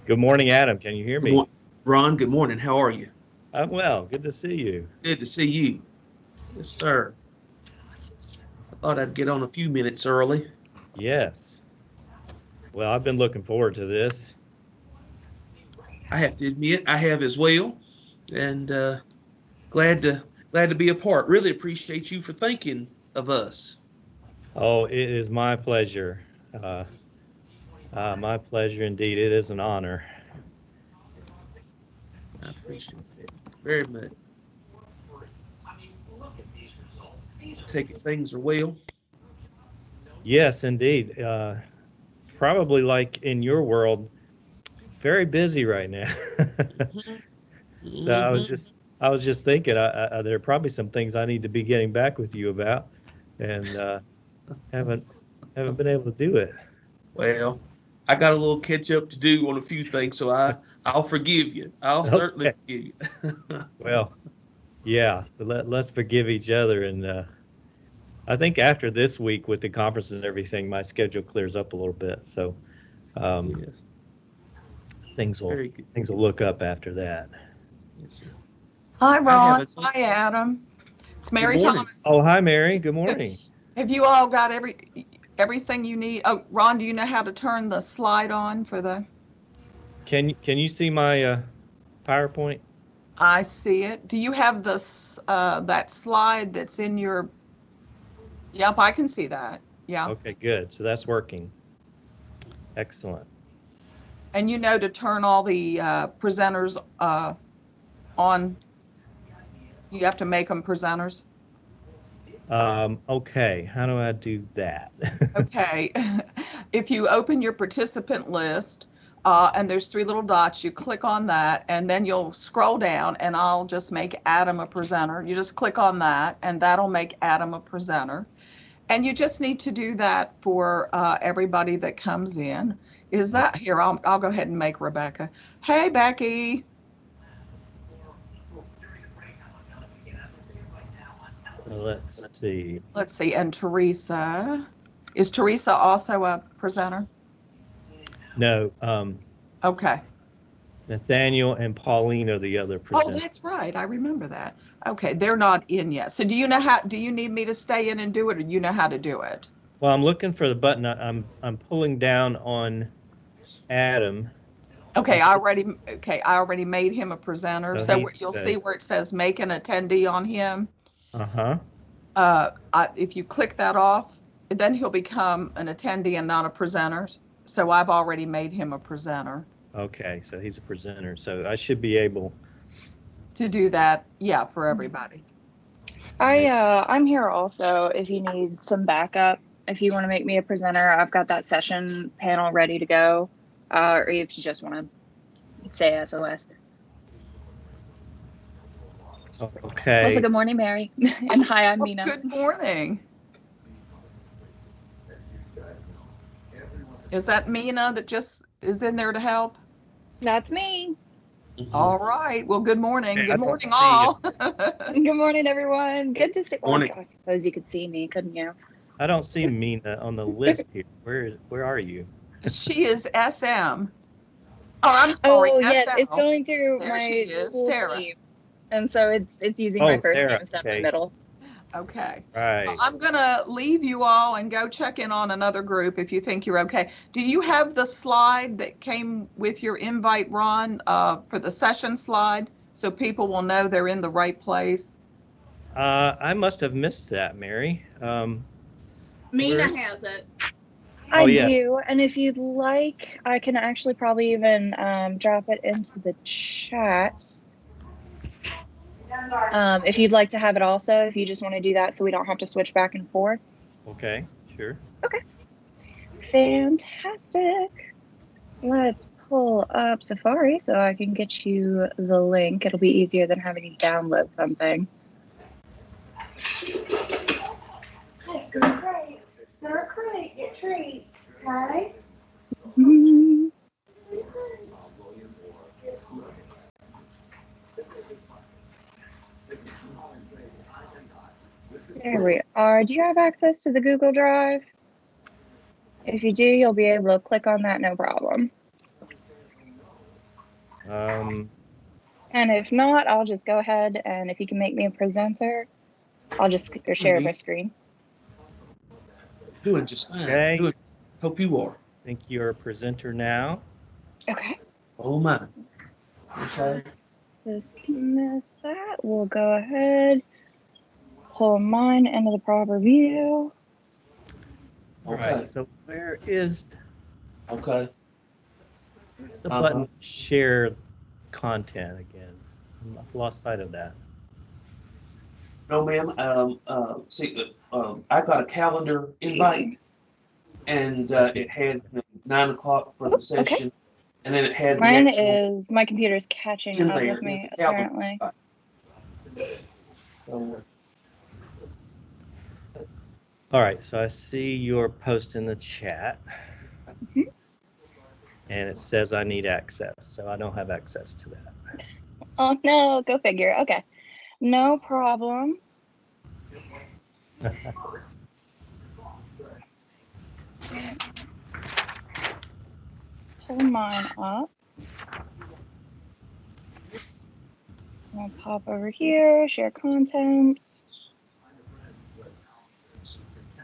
Good morning, Adam. Can you hear me? Ron, good morning. How are you? I'm well. Good to see you. Good to see you. Yes, sir. I thought I'd get on a few minutes early. Yes. Well, I've been looking forward to this. I have to admit, I have as well, and glad to be a part. Really appreciate you for thinking of us. Oh, it is my pleasure. My pleasure indeed. It is an honor. I appreciate it very much. Taking things are well. Yes, indeed. Probably like in your world, very busy right now. So I was just thinking, there are probably some things I need to be getting back with you about, and haven't been able to do it. Well, I got a little catch up to do on a few things, so I'll forgive you. I'll certainly forgive you. Well, yeah, let's forgive each other, and I think after this week with the conference and everything, my schedule clears up a little bit. So Yes. things will look up after that. Yes, sir. Hi, Ron. Hi, Adam. It's Mary Thomas. Oh, hi, Mary. Good morning. Have you all got everything you need? Oh, Ron, do you know how to turn the slide on for the? Can you see my PowerPoint? I see it. Do you have this that slide that's in your? Yep, I can see that. Yeah. Okay, good. So that's working. Excellent. And you know to turn all the presenters on. You have to make them presenters. Okay, how do I do that? Okay, if you open your participant list and there's three little dots, you click on that and then you'll scroll down and I'll just make Adam a presenter. You just click on that and that'll make Adam a presenter. And you just need to do that for everybody that comes in. Is that here? I'll go ahead and make Rebecca. Hey, Becky. Let's see. Let's see. And Teresa. Is Teresa also a presenter? No. Okay. Nathaniel and Pauline are the other presenters. Oh, that's right. I remember that. Okay, they're not in yet. So do you know how? Do you need me to stay in and do it, or you know how to do it? Well, I'm looking for the button. I'm pulling down on Adam. Okay, I already made him a presenter. So you'll see where it says make an attendee on him. If you click that off, then he'll become an attendee and not a presenter. So I've already made him a presenter. Okay, so he's a presenter. So I should be able to do that. Yeah, for everybody. I'm here also if you need some backup. If you want to make me a presenter, I've got that session panel ready to go. Or if you just want to say SOS. Okay. Also, good morning, Mary. And hi, I'm Mina. Good morning. Is that Mina that just is in there to help? That's me. All right. Well, good morning. Good morning, all. Good morning, everyone. Good to see you. Well, I suppose you could see me, couldn't you? I don't see Mina on the list here. Where are you? She is SM. Oh, I'm sorry, Oh yes, it's SL. going through There she my is, school Sarah. team, and so it's using my Oh, first name Sarah. instead of my Okay. middle. Okay. Right. I'm going to leave you all and go check in on another group if you think you're okay. Do you have the slide that came with your invite, Ron, for the session slide so people will know they're in the right place? I must have missed that, Mary. Mina Where- has it. Oh, I yeah. do, and if you'd like, I can actually probably even drop it into the chat. If you'd like to have it also, if you just want to do that so we don't have to switch back and forth. Okay, sure. Fantastic. Let's pull up Safari so I can get you the link. It'll be easier than having you download something. They're great. Get treats. Okay. Mhm. There we are. Do you have access to the Google Drive? If you do, you'll be able to click on that, no problem. And if not, I'll just go ahead and if you can make me a presenter, I'll just share my screen. Doing just fine. Okay. Hope you are. I think you're a presenter now. Okay. Oh my. Okay. Let's dismiss that. We'll go ahead, pull mine into the proper view. All Okay. right. So where is Okay. the button share content again? I've lost sight of that. No, ma'am. I got a calendar invite, and it had 9 o'clock for the session, and then it had the Mine actual is, my computer's catching in up there. with me, the calendar apparently. invite. So, All right. So I see your post in the chat. Mhm. And it says I need access, so I don't have access to that. Oh no, go figure. Okay. No problem. Pull mine up. I'll pop over here, share contents.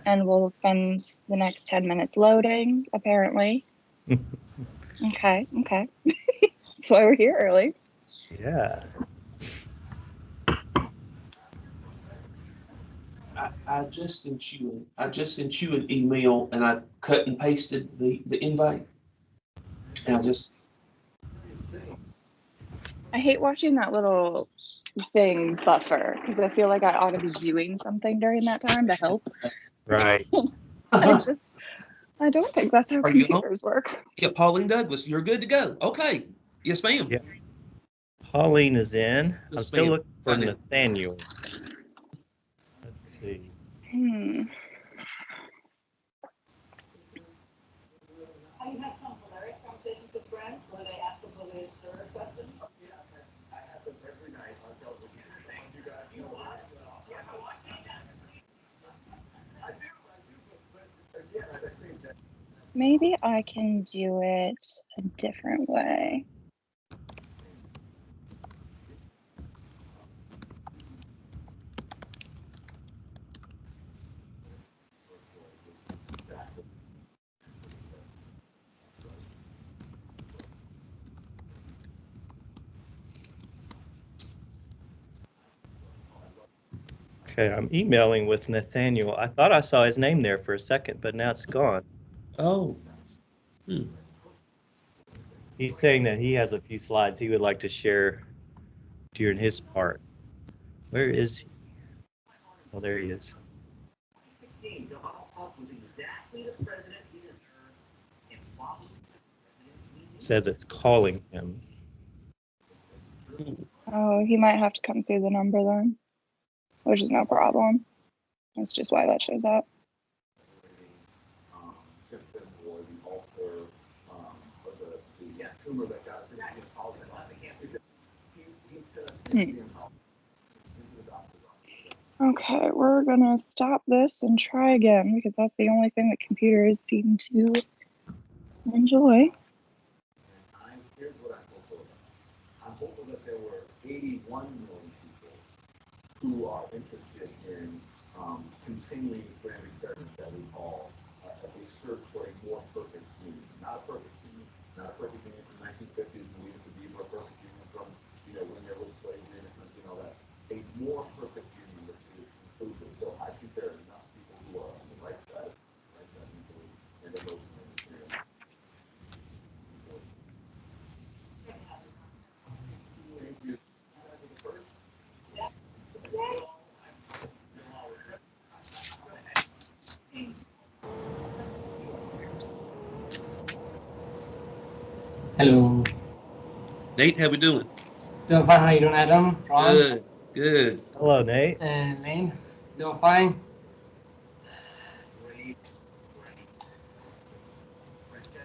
And we'll spend the next 10 minutes loading, apparently. Okay. That's why we're here early. Yeah. I just sent you an email, and I cut and pasted the invite, and I hate watching that little thing buffer because I feel like I ought to be doing something during that time to help. Right. I don't think that's how Are you home? computers work. Yeah, Pauline Douglas, you're good to go. Okay. Yes, ma'am. Yeah. Pauline is in. I'm Yes, still ma'am. looking for I know. Nathaniel. Let's see. Maybe I can do it a different way. Okay, I'm emailing with Nathaniel. I thought I saw his name there for a second, but now it's gone. Oh. He's saying that he has a few slides he would like to share during his part. Where is he? Oh, there he is. Says it's calling him. Oh, he might have to come through the number then, which is no problem. That's just why that shows up. Okay, we're gonna stop this and try again because that's the only thing that computers seem to enjoy. Here's what I'm hopeful of. I'm hopeful that there were 81 million people who are interested in continuing the grand experiments that we call a search for a more perfect union. Not a perfect union. Not a perfect union from 1950s and leading to be a perfect union from, when there was slavery and all that. A more perfect union which is inclusive. So I think there are enough people who are on the right side, and the most Thank you. Hello. Nate, how we doing? Doing fine. How you doing, Adam? Ron? Good, good. Hello, Nate. And Lane? Doing fine?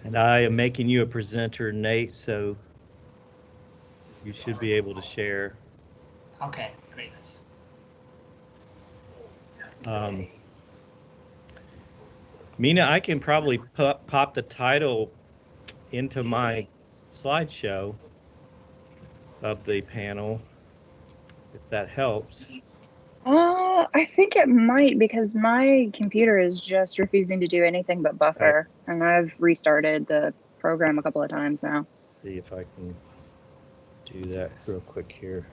And I am making you a presenter, Nate, so you should be able to share. Okay, great. Mina, I can probably pop the title into my slideshow of the panel, if that helps. I think it might because my computer is just refusing to do anything but buffer, and I've restarted the program a couple of times now. See if I can do that real quick here.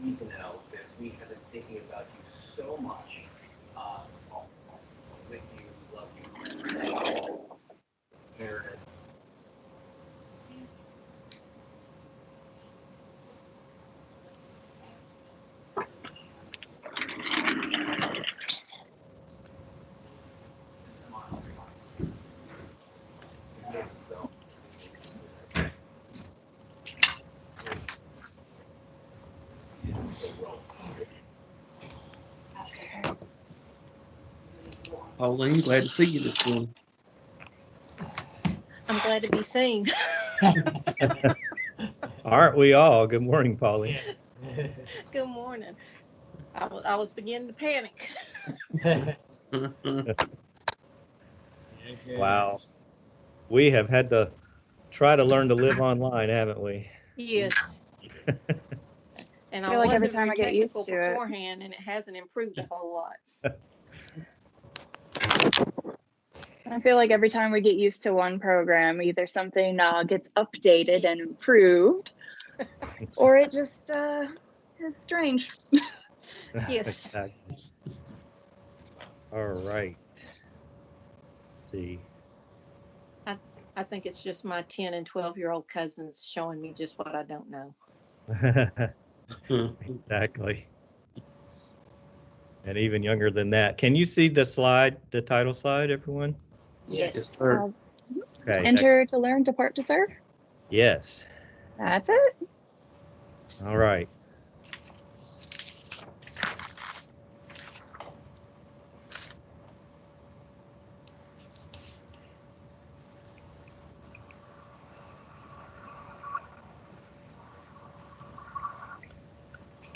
You need to know that we have been thinking about you so much. With you, love you, Meredith. Pauline, glad to see you this morning. I'm glad to be seen. Aren't we all? Good morning, Pauline. Good morning. I was beginning to panic. Wow. We have had to try to learn to live online, haven't we? Yes. And I feel like every wasn't time very I get used technical to it. beforehand, and it hasn't improved a whole lot. I feel like every time we get used to one program, either something gets updated and improved, or it just is strange. Yes. Exactly. All right. Let's see. I think it's just my 10 and 12-year-old cousins showing me just what I don't know. Exactly. And even younger than that. Can you see the slide, the title slide, everyone? Yes, Yes. sir. Okay. Enter to learn, depart to serve. Yes. That's it. All right.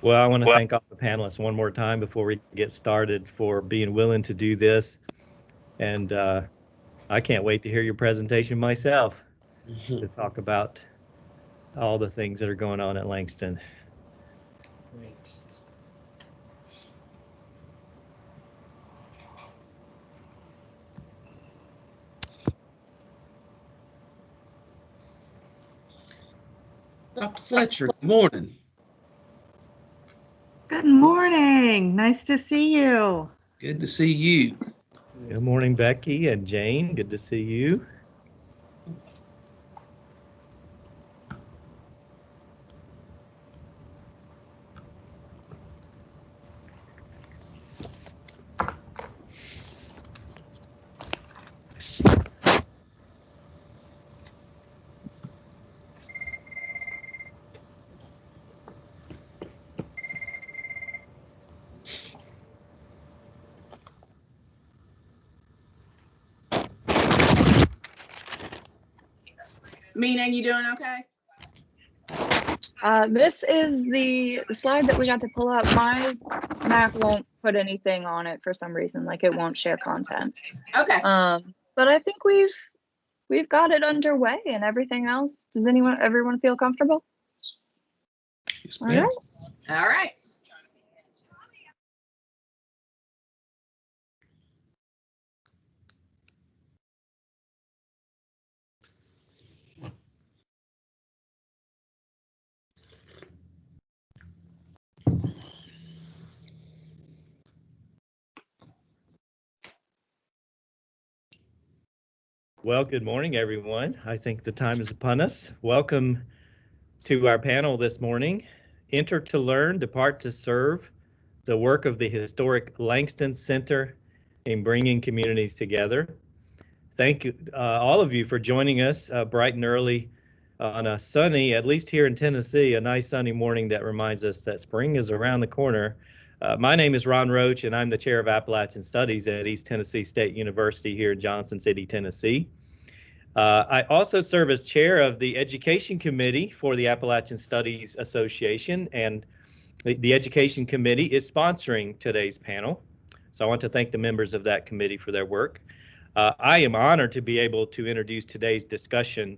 Well, I want to thank all the panelists one more time before we get started for being willing to do this. And I can't wait to hear your presentation myself to talk about all the things that are going on at Langston. Great. Dr. Fletcher, good morning. Good morning. Nice to see you. Good to see you. Good morning, Becky and Jane. Good to see you. Mina, you doing okay? This is the slide that we got to pull up. My Mac won't put anything on it for some reason, like it won't share content. Okay. But I think we've got it underway and everything else. Does everyone feel comfortable? Yes, All ma'am. right. All right. Well, good morning, everyone. I think the time is upon us. Welcome to our panel this morning. Enter to learn, depart to serve, the work of the historic Langston Center in bringing communities together. Thank you, all of you, for joining us bright and early on a sunny, at least here in Tennessee, a nice sunny morning that reminds us that spring is around the corner. My name is Ron Roach, and I'm the chair of Appalachian Studies at East Tennessee State University here in Johnson City, Tennessee. I also serve as chair of the Education Committee for the Appalachian Studies Association, and the Education Committee is sponsoring today's panel. So I want to thank the members of that committee for their work. I am honored to be able to introduce today's discussion,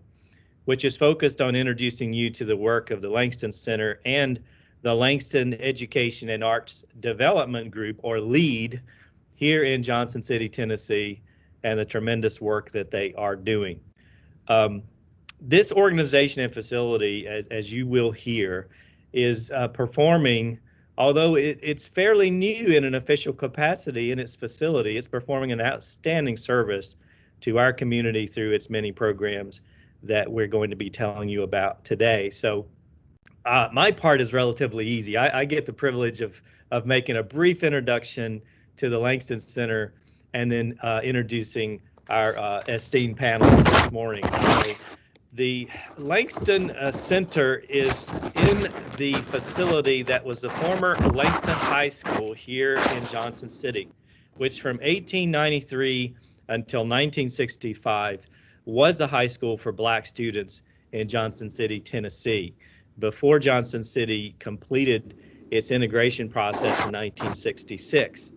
which is focused on introducing you to the work of the Langston Center and the Langston Education and Arts Development Group, or LEAD, here in Johnson City, Tennessee, and the tremendous work that they are doing. This organization and facility, as you will hear, is performing, although it's fairly new in an official capacity in its facility, it's performing an outstanding service to our community through its many programs that we're going to be telling you about today. So my part is relatively easy. I get the privilege of making a brief introduction to the Langston Center and then introducing our esteemed panelists this morning. So the Langston Center is in the facility that was the former Langston High School here in Johnson City, which from 1893 until 1965 was the high school for Black students in Johnson City, Tennessee, before Johnson City completed its integration process in 1966.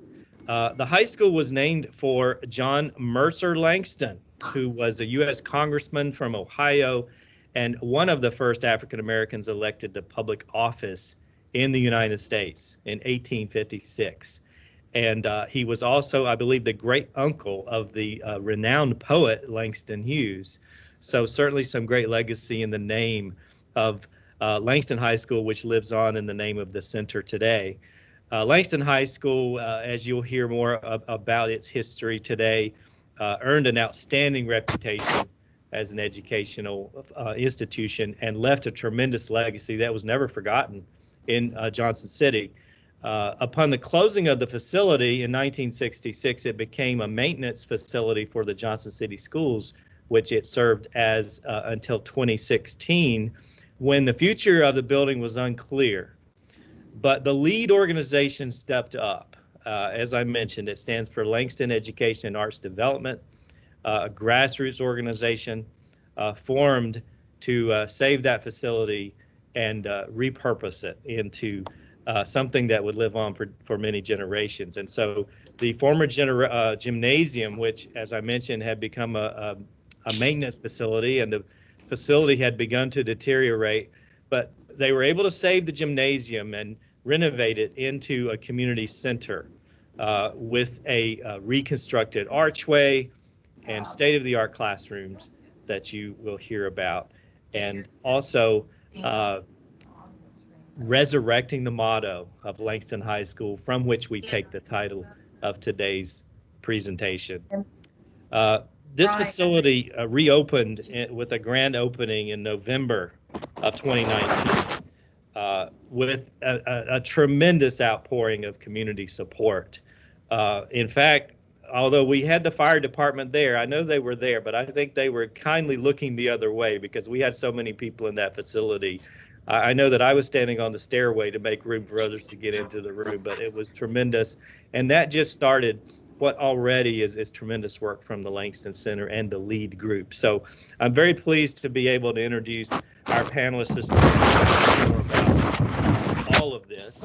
The high school was named for John Mercer Langston, who was a U.S. congressman from Ohio and one of the first African Americans elected to public office in the United States in 1856. And he was also, I believe, the great uncle of the renowned poet Langston Hughes. So certainly some great legacy in the name of Langston High School, which lives on in the name of the center today. Langston High School, as you'll hear more about its history today, earned an outstanding reputation as an educational institution and left a tremendous legacy that was never forgotten in Johnson City. Upon the closing of the facility in 1966, it became a maintenance facility for the Johnson City schools, which it served as until 2016, when the future of the building was unclear. But the LEAD organization stepped up. As I mentioned, it stands for Langston Education and Arts Development, a grassroots organization formed to save that facility and repurpose it into something that would live on for many generations. And so the former gymnasium, which, as I mentioned, had become a maintenance facility, and the facility had begun to deteriorate, but they were able to save the gymnasium and renovate it into a community center with a reconstructed archway and state-of-the-art classrooms that you will hear about, and also resurrecting the motto of Langston High School, from which we take the title of today's presentation. This facility reopened with a grand opening in November of 2019 with a tremendous outpouring of community support. In fact, although we had the fire department there, I know they were there, but I think they were kindly looking the other way because we had so many people in that facility. I know that I was standing on the stairway to make room for others to get into the room, but it was tremendous. And that just started what already is tremendous work from the Langston Center and the LEAD group. So I'm very pleased to be able to introduce our panelists this morning to more about all of this.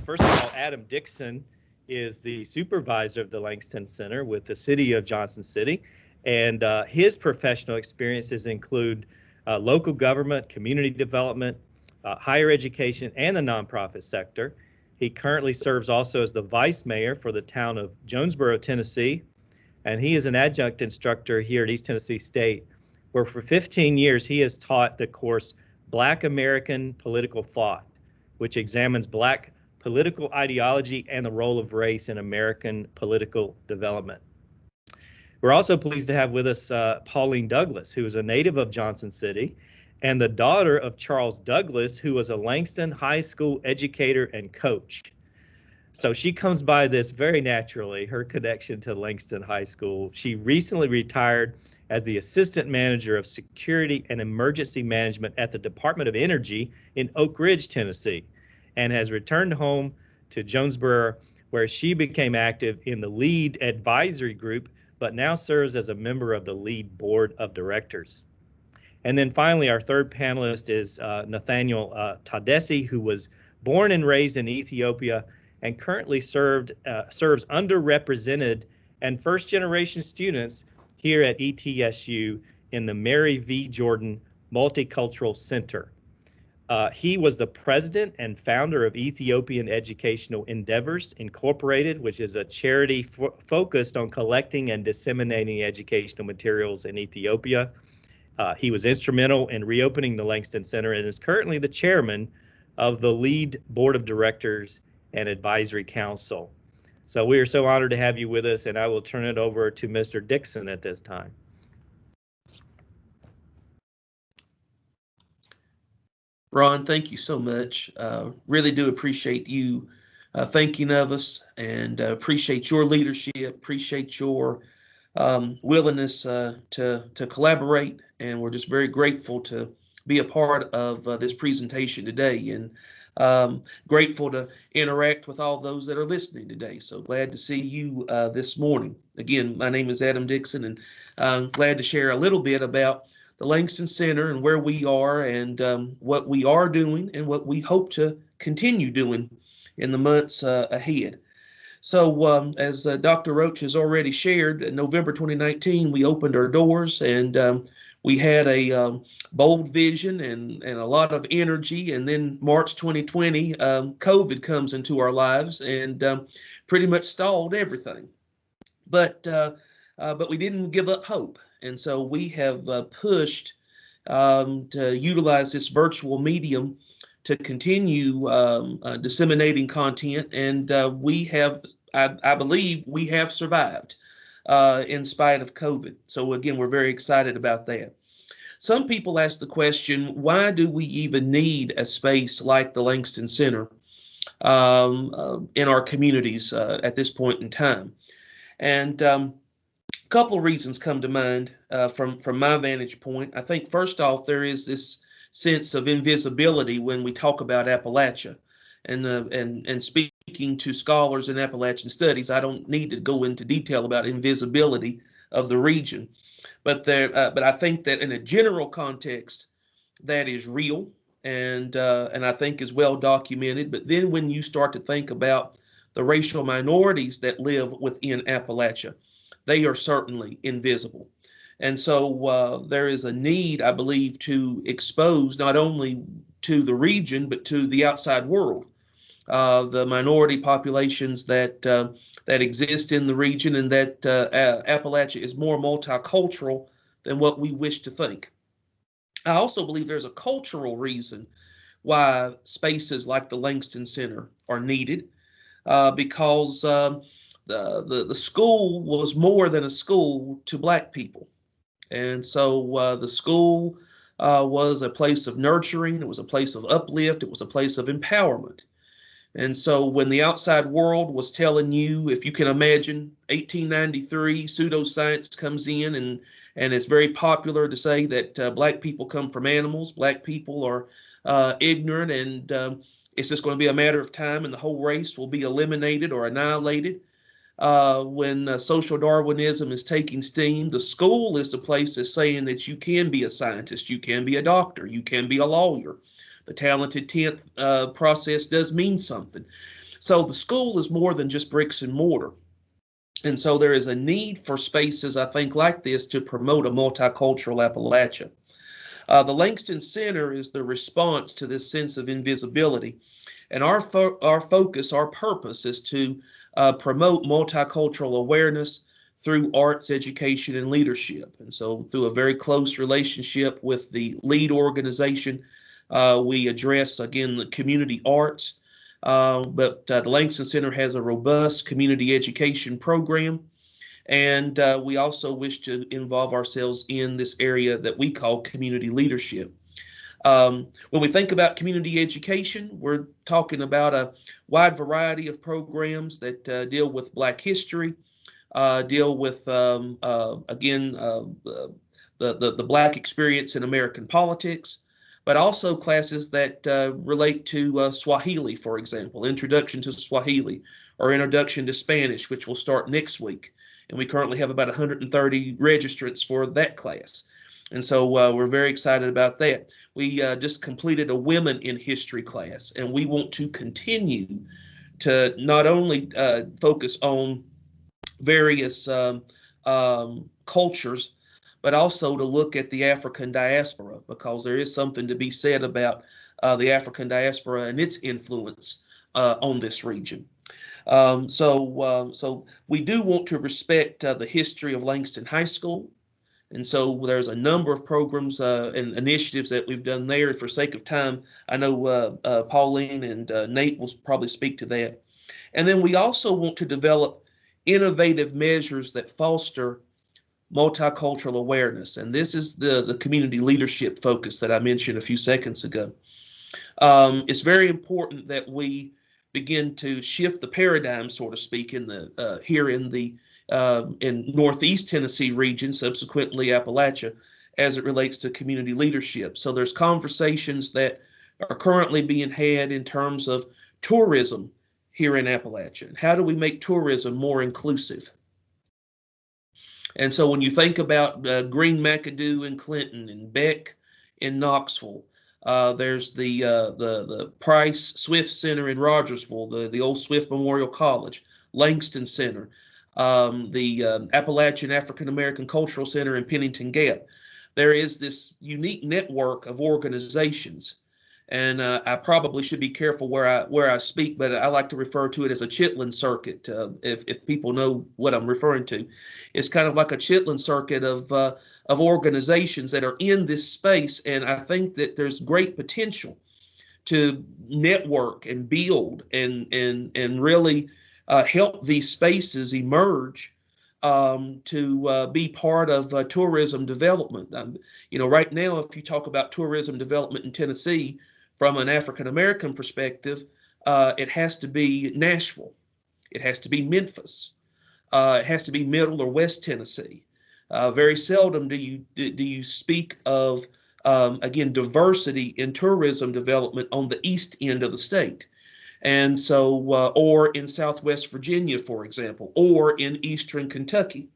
First of all, Adam Dixon is the supervisor of the Langston Center with the City of Johnson City, and his professional experiences include local government, community development, higher education, and the nonprofit sector. He currently serves also as the vice mayor for the town of Jonesboro, Tennessee, and he is an adjunct instructor here at East Tennessee State, where for 15 years he has taught the course Black American Political Thought, which examines Black political ideology and the role of race in American political development. We're also pleased to have with us Pauline Douglas, who is a native of Johnson City and the daughter of Charles Douglas, who was a Langston High School educator and coach. So she comes by this very naturally, her connection to Langston High School. She recently retired as the assistant manager of security and emergency management at the Department of Energy in Oak Ridge, Tennessee, and has returned home to Jonesboro, where she became active in the LEAD advisory group, but now serves as a member of the LEAD board of directors. And then finally, our third panelist is Nathaniel Tadesi, who was born and raised in Ethiopia and currently serves underrepresented and first-generation students here at ETSU in the Mary V. Jordan Multicultural Center. He was the president and founder of Ethiopian Educational Endeavors Incorporated, which is a charity focused on collecting and disseminating educational materials in Ethiopia. He was instrumental in reopening the Langston Center and is currently the chairman of the LEAD Board of Directors and Advisory Council. So we are so honored to have you with us, and I will turn it over to Mr. Dixon at this time. Ron, thank you so much. Really do appreciate you thinking of us, and appreciate your leadership, appreciate your willingness to collaborate, and we're just very grateful to be a part of this presentation today, and grateful to interact with all those that are listening today. So glad to see you this morning. Again, my name is Adam Dixon, and I'm glad to share a little bit about the Langston Center and where we are, and what we are doing and what we hope to continue doing in the months ahead. So as Dr. Roach has already shared, in November 2019, we opened our doors, and we had a bold vision and a lot of energy. And then March 2020, COVID comes into our lives and pretty much stalled everything. But we didn't give up hope. And so we have pushed to utilize this virtual medium to continue disseminating content, and we have, I believe, we have survived in spite of COVID. So again, we're very excited about that. Some people ask the question, why do we even need a space like the Langston Center in our communities at this point in time? And a couple of reasons come to mind from my vantage point. I think first off, there is this sense of invisibility when we talk about Appalachia, and speaking to scholars in Appalachian studies, I don't need to go into detail about invisibility of the region, but I think that in a general context, that is real, and I think is well documented. But then when you start to think about the racial minorities that live within Appalachia, they are certainly invisible. And so there is a need, I believe, to expose not only to the region, but to the outside world, the minority populations that exist in the region, and that Appalachia is more multicultural than what we wish to think. I also believe there's a cultural reason why spaces like the Langston Center are needed, because the school was more than a school to Black people. And so the school was a place of nurturing, it was a place of uplift, it was a place of empowerment. And so when the outside world was telling you, if you can imagine, 1893, pseudoscience comes in, and it's very popular to say that Black people come from animals, Black people are ignorant, and it's just going to be a matter of time and the whole race will be eliminated or annihilated. when social Darwinism is taking steam. The school is the place that's saying that you can be a scientist, you can be a doctor, you can be a lawyer. The talented 10th process does mean something. So the school is more than just bricks and mortar. And so there is a need for spaces, I think, like this to promote a multicultural Appalachia. The Langston Center is the response to this sense of invisibility. And our focus, our purpose is to promote multicultural awareness through arts, education, and leadership. And so through a very close relationship with the lead organization, we address, again, the community arts. But the Langston Center has a robust community education program. And we also wish to involve ourselves in this area that we call community leadership. When we think about community education, we're talking about a wide variety of programs that deal with Black history, deal with, again, the Black experience in American politics, but also classes that relate to Swahili, for example, Introduction to Swahili or Introduction to Spanish, which will start next week. And we currently have about 130 registrants for that class. And so we're very excited about that. We just completed a Women in History class, and we want to continue to not only focus on various cultures, but also to look at the African diaspora, because there is something to be said about the African diaspora and its influence on this region. So we do want to respect the history of Langston High School. And so there's a number of programs and initiatives that we've done there. For sake of time, I know Pauline and Nate will probably speak to that. And then we also want to develop innovative measures that foster multicultural awareness. And this is the community leadership focus that I mentioned a few seconds ago. It's very important that we begin to shift the paradigm, so to speak, in the here in the in Northeast Tennessee region, subsequently Appalachia, as it relates to community leadership. So there's conversations that are currently being had in terms of tourism here in Appalachia. How do we make tourism more inclusive? And so when you think about Green McAdoo in Clinton and Beck in Knoxville, there's the Price Swift Center in Rogersville, the old Swift Memorial College, Langston Center, the Appalachian African American Cultural Center in Pennington Gap. There is this unique network of organizations, and I probably should be careful where I speak, but I like to refer to it as a Chitlin circuit. If people know what I'm referring to, it's kind of like a Chitlin circuit of organizations that are in this space, and I think that there's great potential to network and build and really help these spaces emerge to be part of tourism development. Right now, if you talk about tourism development in Tennessee from an African American perspective, it has to be Nashville, it has to be Memphis, it has to be Middle or West Tennessee. Very seldom do you speak of again diversity in tourism development on the east end of the state. And so, or in Southwest Virginia, for example, or in Eastern Kentucky.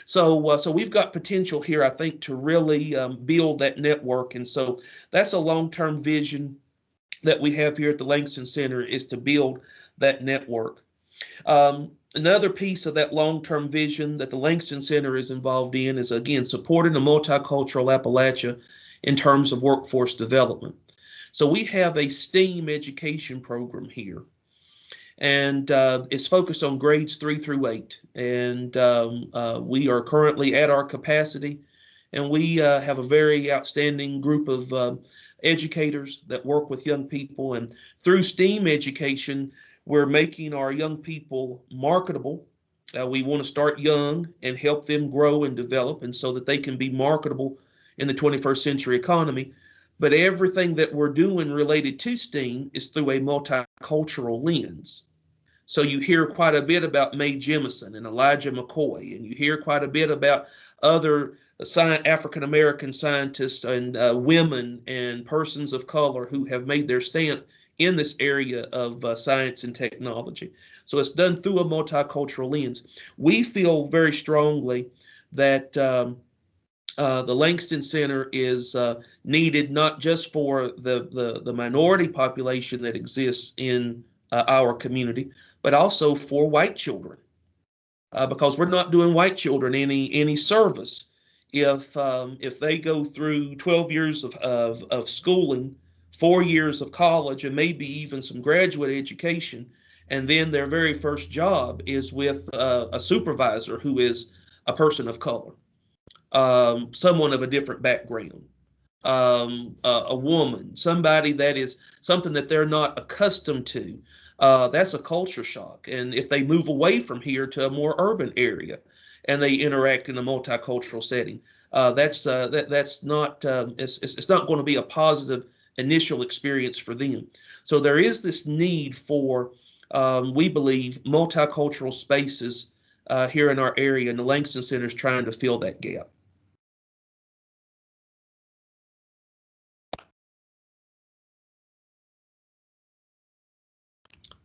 So we've got potential here, I think, to really build that network. And so that's a long-term vision that we have here at the Langston Center, is to build that network. Another piece of that long-term vision that the Langston Center is involved in is, again, supporting a multicultural Appalachia in terms of workforce development. So we have a STEAM education program here, and it's focused on grades 3 through 8. And we are currently at our capacity, and we have a very outstanding group of educators that work with young people. And through STEAM education, we're making our young people marketable. We want to start young and help them grow and develop, and so that they can be marketable in the 21st century economy. But everything that we're doing related to STEAM is through a multicultural lens. So you hear quite a bit about Mae Jemison and Elijah McCoy, and you hear quite a bit about other African American scientists and women and persons of color who have made their stamp in this area of science and technology. So it's done through a multicultural lens. We feel very strongly that the Langston Center is needed not just for the minority population that exists in our community, but also for white children, because we're not doing white children any service if they go through 12 years of schooling, 4 years of college, and maybe even some graduate education, and then their very first job is with a supervisor who is a person of color, someone of a different background, a woman, somebody that is something that they're not accustomed to. That's a culture shock. And if they move away from here to a more urban area and they interact in a multicultural setting, that's not it's not going to be a positive initial experience for them. So there is this need for, we believe, multicultural spaces here in our area, and the Langston Center is trying to fill that gap.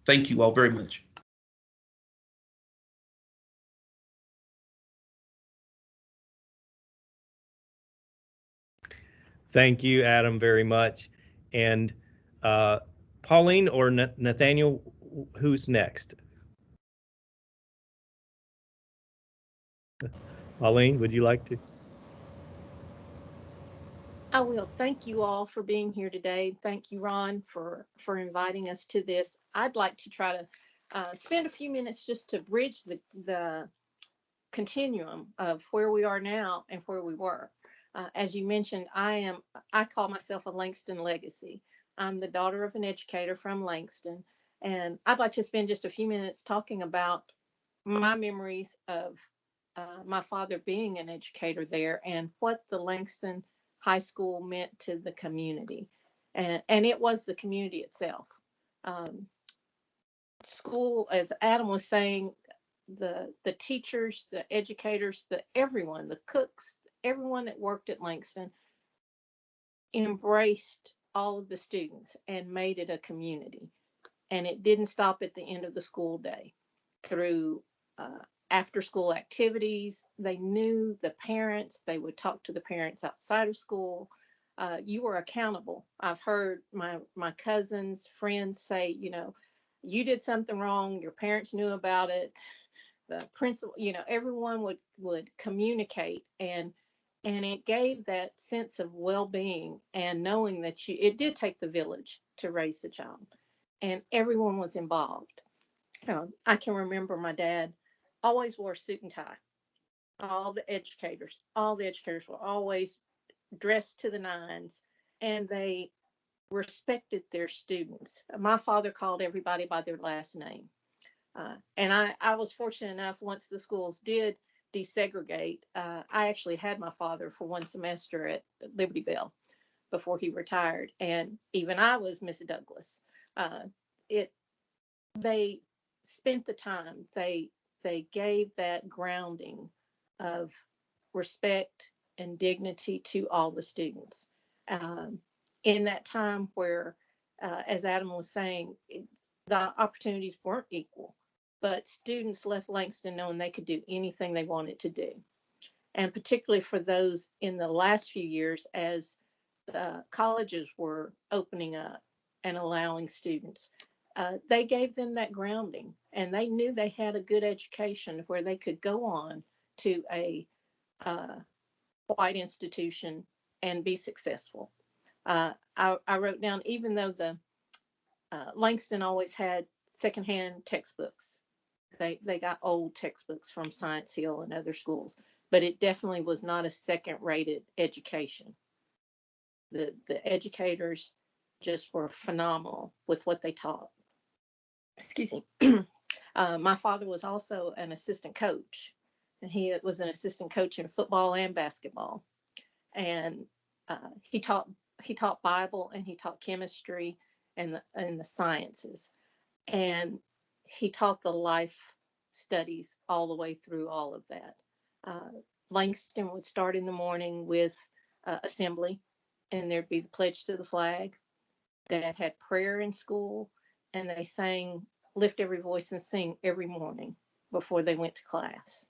Thank you all very much. Thank you, Adam, very much. And Pauline or Nathaniel, who's next? Pauline, would you like to? I will. Thank you all for being here today. Thank you, Ron, for inviting us to this. I'd like to try to spend a few minutes just to bridge the continuum of where we are now and where we were. As you mentioned, I call myself a Langston legacy. I'm the daughter of an educator from Langston, and I'd like to spend just a few minutes talking about my memories of my father being an educator there and what the Langston High School meant to the community. And it was the community itself. School, as Adam was saying, the teachers, the educators, everyone, the cooks, everyone that worked at Langston embraced all of the students and made it a community. And it didn't stop at the end of the school day. Through after school activities, they knew the parents, they would talk to the parents outside of school. You were accountable. I've heard my cousins, friends say, you did something wrong, your parents knew about it, the principal, everyone would communicate, and it gave that sense of well-being and knowing that it did take the village to raise a child, and everyone was involved. I can remember my dad always wore a suit and tie. All the educators were always dressed to the nines, and they respected their students. My father called everybody by their last name. And I was fortunate enough, once the schools did desegregate, I actually had my father for one semester at Liberty Bell before he retired. And even I was Miss Douglas. They spent the time, they gave that grounding of respect and dignity to all the students. In that time where, as Adam was saying, the opportunities weren't equal, but students left Langston knowing they could do anything they wanted to do. And particularly for those in the last few years, as colleges were opening up and allowing students, they gave them that grounding, and they knew they had a good education where they could go on to a white institution and be successful. I wrote down, even though the Langston always had secondhand textbooks, they got old textbooks from Science Hill and other schools, but it definitely was not a second-rated education. The educators just were phenomenal with what they taught. Excuse me. My father was also an assistant coach, and he was an assistant coach in football and basketball. And he taught Bible, and he taught chemistry and the sciences, and he taught the life studies all the way through all of that. Langston would start in the morning with assembly, and there'd be the pledge to the flag. that had prayer in school, and they sang Lift Every Voice and Sing every morning before they went to class.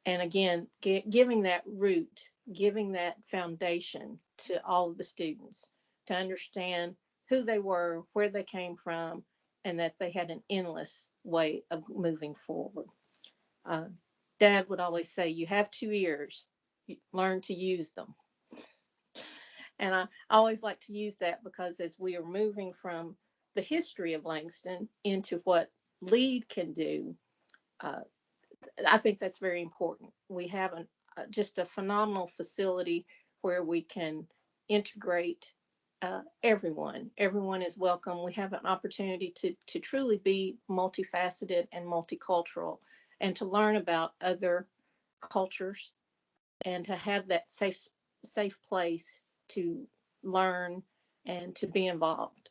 And again, giving that root, giving that foundation to all of the students to understand who they were, where they came from, and that they had an endless way of moving forward. Dad would always say, you have 2 ears, learn to use them. And I always like to use that because as we are moving from the history of Langston into what LEAD can do, I think that's very important. We have just a phenomenal facility where we can integrate everyone. Everyone is welcome. We have an opportunity to truly be multifaceted and multicultural, and to learn about other cultures, and to have that safe place to learn and to be involved.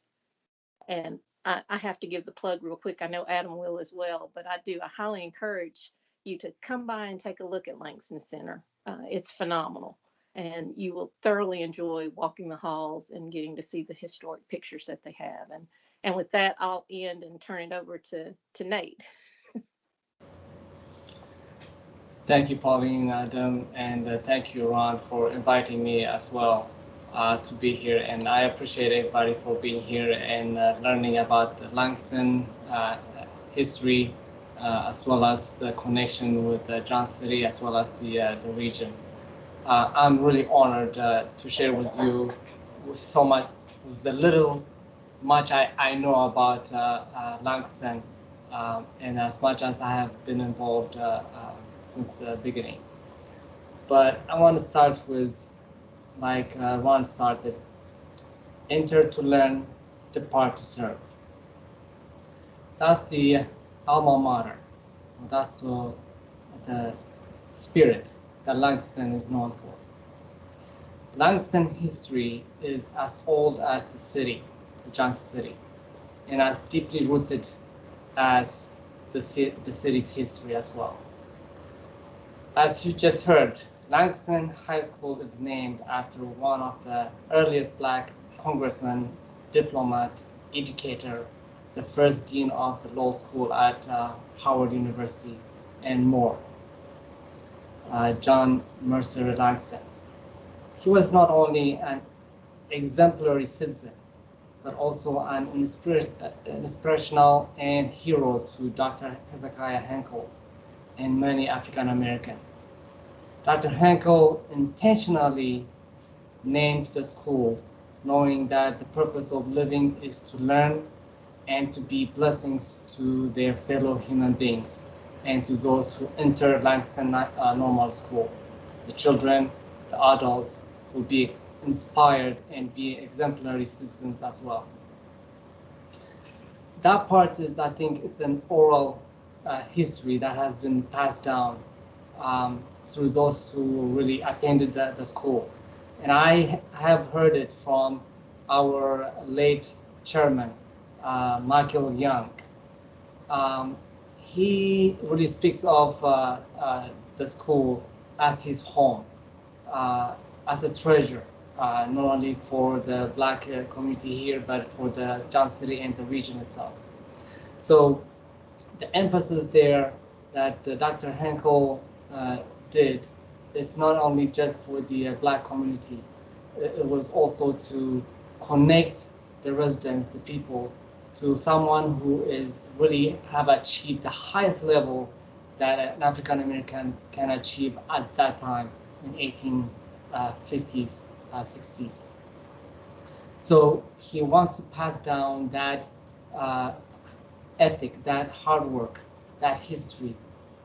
And I have to give the plug real quick. I know Adam will as well, but I highly encourage you to come by and take a look at Langston Center. It's phenomenal, and you will thoroughly enjoy walking the halls and getting to see the historic pictures that they have. And with that, I'll end and turn it over to Nate. Thank you, Pauline, Adam, and thank you, Ron, for inviting me as well to be here. And I appreciate everybody for being here and learning about the Langston history, as well as the connection with Johnson City, as well as the region. I'm really honored to share with you so much, with the little much I know about Langston, and as much as I have been involved since the beginning. But I want to start with, like Ron started, enter to learn, depart to serve. That's the alma mater. That's the spirit that Langston is known for. Langston's history is as old as the city, the Johnson City, and as deeply rooted as the city's history as well. As you just heard, Langston High School is named after one of the earliest Black congressmen, diplomat, educator, the first dean of the law school at Howard University, and more, John Mercer Langston. He was not only an exemplary citizen, but also an inspirational and hero to Dr. Hezekiah Henkel and many African Americans. Dr. Henkel intentionally named the school, knowing that the purpose of living is to learn and to be blessings to their fellow human beings and to those who enter Langston Normal School. The children, the adults will be inspired and be exemplary citizens as well. That part is, I think, it's an oral history that has been passed down through those who really attended the school. And I have heard it from our late chairman, Michael Young. He really speaks of the school as his home, as a treasure, not only for the Black community here, but for the Johnson City and the region itself. So the emphasis there that Dr. Henkel did is not only just for the Black community, it was also to connect the residents, the people, to someone who is really have achieved the highest level that an African American can achieve at that time in 1850s, 60s. So he wants to pass down that ethic, that hard work, that history,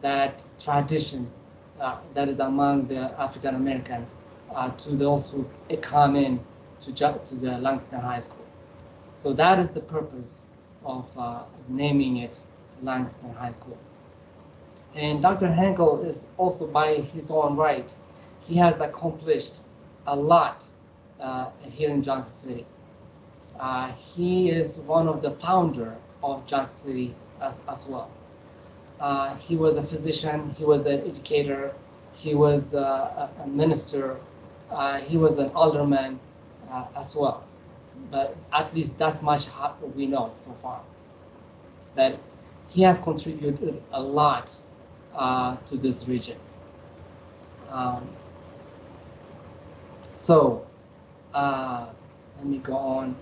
that tradition that is among the African American to those who come in to the Langston High School. So that is the purpose of naming it Langston High School. And Dr. Henkel is also, by his own right, he has accomplished a lot here in Johnson City. He is one of the founder of Johnson City as well. He was a physician, he was an educator, he was a minister, he was an alderman as well. but at least that's much we know so far. That he has contributed a lot to this region. So let me go on.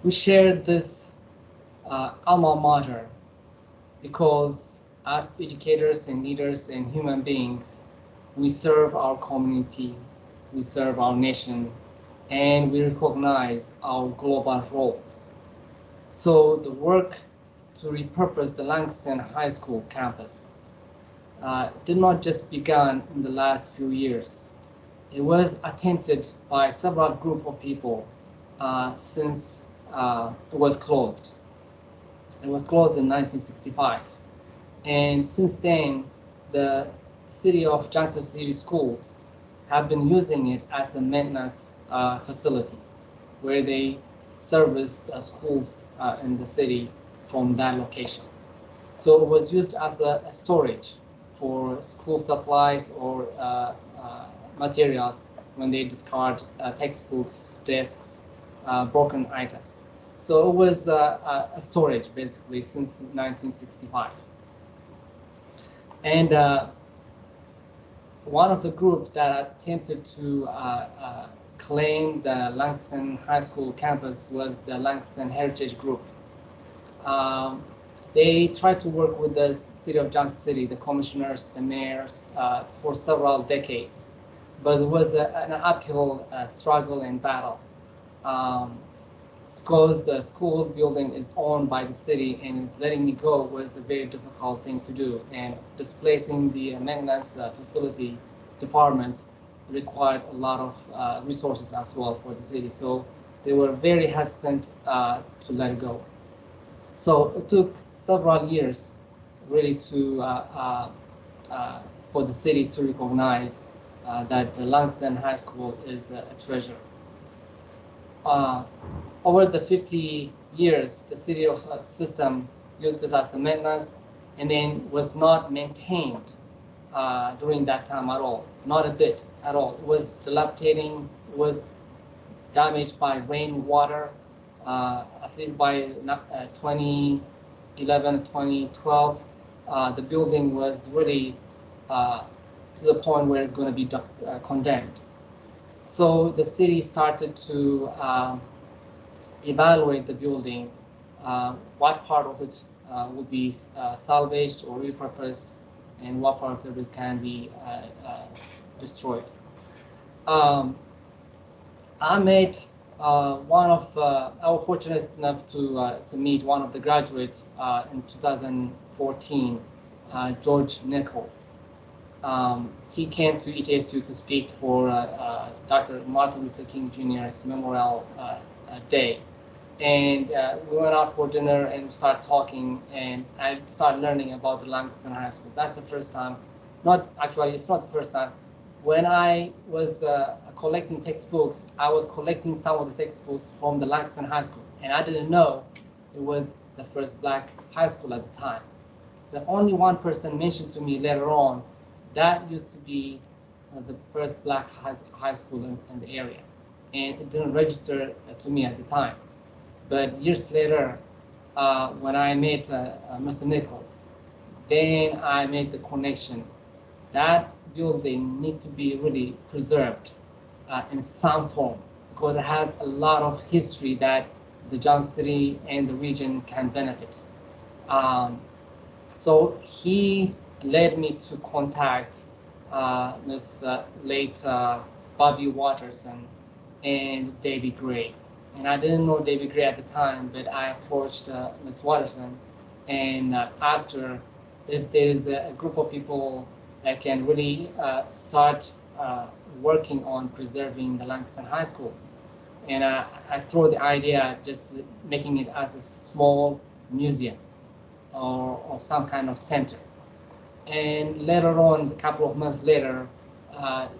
We share this alma mater because as educators and leaders and human beings, we serve our community, we serve our nation, and we recognize our global roles. So the work to repurpose the Langston High School campus did not just begin in the last few years. It was attempted by several group of people since it was closed. It was closed in 1965. And since then, the city of Johnson City schools have been using it as a maintenance facility where they service schools in the city from that location. So it was used as a storage for school supplies or materials when they discard textbooks, desks, broken items. So it was a storage basically since 1965. And one of the groups that attempted to claim the Langston High School campus was the Langston Heritage Group. They tried to work with the city of Johnson City, the commissioners, the mayors, for several decades, but it was an uphill struggle and battle. Because the school building is owned by the city and letting it go was a very difficult thing to do, and displacing the maintenance facility department required a lot of resources as well for the city. So they were very hesitant to let it go. So it took several years really to for the city to recognize that the Langston High School is a treasure. Over the 50 years, the city of system used it as a maintenance and then was not maintained during that time at all, not a bit at all. It was dilapidating, it was damaged by rainwater, at least by 2011, 2012. The building was really to the point where it's going to be condemned. So the city started to evaluate the building, what part of it would be salvaged or repurposed, and what part of it can be destroyed. I met I was fortunate enough to meet one of the graduates in 2014, George Nichols. He came to ETSU to speak for Dr. Martin Luther King Jr.'s Memorial Day. And we went out for dinner and started talking, and I started learning about the Langston High School. That's the first time. It's not the first time. When I was collecting textbooks, I was collecting some of the textbooks from the Langston High School, and I didn't know it was the first black high school at the time. The only one person mentioned to me later on that used to be the first black high school in the area, and it didn't register to me at the time. But years later, when I met Mr. Nichols, then I made the connection. That building needs to be really preserved in some form, because it has a lot of history that the Johnson City and the region can benefit. So he led me to contact this late Bobby Watterson and David Gray. And I didn't know David Gray at the time, but I approached Ms. Watterson and asked her if there is a group of people that can really start working on preserving the Langston High School. And I threw the idea just making it as a small museum or some kind of center. And later on, a couple of months later,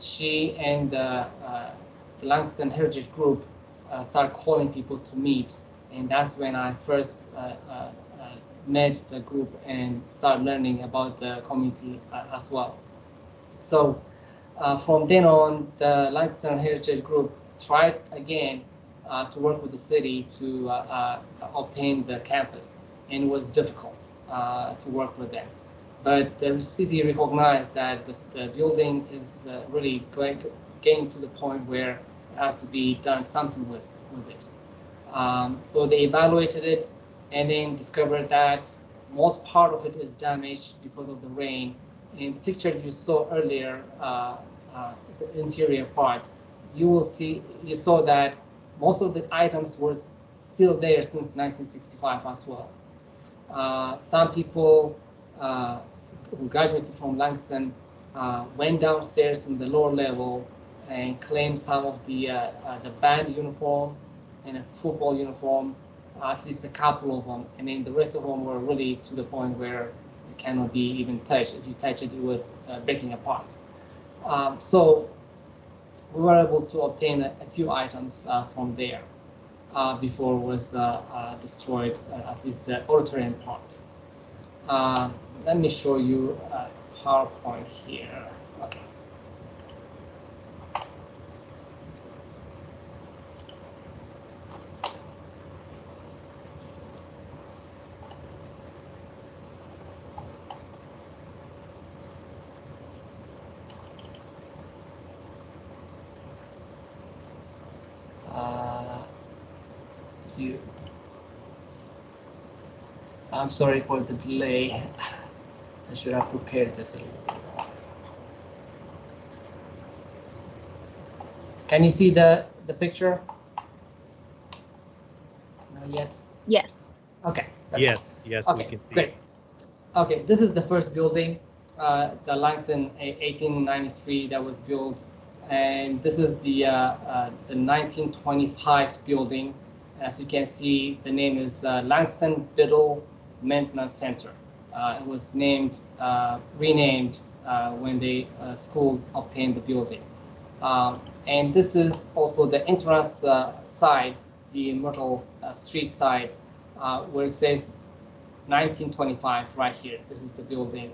she and the Langston Heritage Group started calling people to meet. And that's when I first met the group and started learning about the community as well. So From then on, the Langston Heritage Group tried again to work with the city to obtain the campus, and it was difficult to work with them. But the city recognized that the building is really getting to the point where it has to be done something with it. So they evaluated it and then discovered that most part of it is damaged because of the rain. In the picture you saw earlier, the interior part, you saw that most of the items were still there since 1965 as well. Some people who graduated from Langston went downstairs in the lower level and claimed some of the band uniform and a football uniform, at least a couple of them, and then the rest of them were really to the point where it cannot be even touched. If you touch it, it was breaking apart. So we were able to obtain a few items from there before it was destroyed, at least the auditorium part. Let me show you a PowerPoint here. Okay. I'm sorry for the delay. I should have prepared this a little bit more. Can you see the picture? Not yet? Yes. Okay. Yes, yes, okay, we can see. Great. Okay, this is the first building, the Langston 1893 that was built, and this is the 1925 building. As you can see, the name is Langston Biddle Maintenance Center. It was renamed when the school obtained the building. And this is also the entrance side, the Myrtle Street side, where it says 1925 right here. This is the building.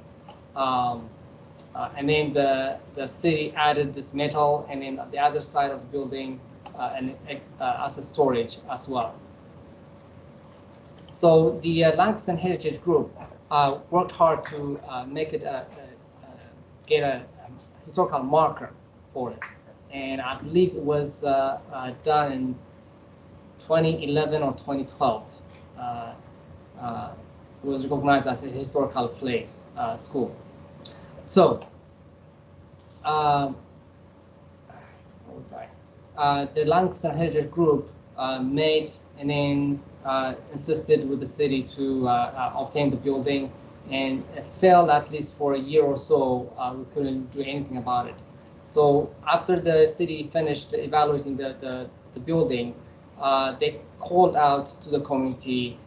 And then the city added this metal, and then the other side of the building as a storage as well. So the Langston Heritage Group worked hard to make it get a historical marker for it, and I believe it was done in 2011 or 2012. It was recognized as a historical place school. So the Langston Heritage Group made and then insisted with the city to obtain the building, and it failed at least for a year or so. We couldn't do anything about it. So after the city finished evaluating the building, they called out to the community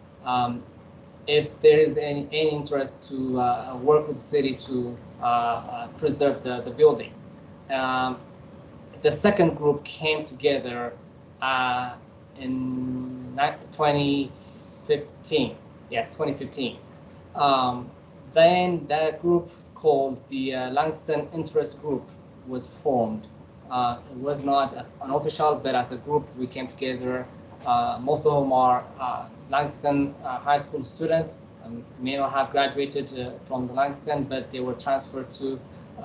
if there is any interest to work with the city to preserve the building. The second group came together in 2015. Yeah, 2015. Then that group called the Langston Interest Group was formed. It was not an official, but as a group we came together. Most of them are Langston high school students, may not have graduated from the Langston, but they were transferred to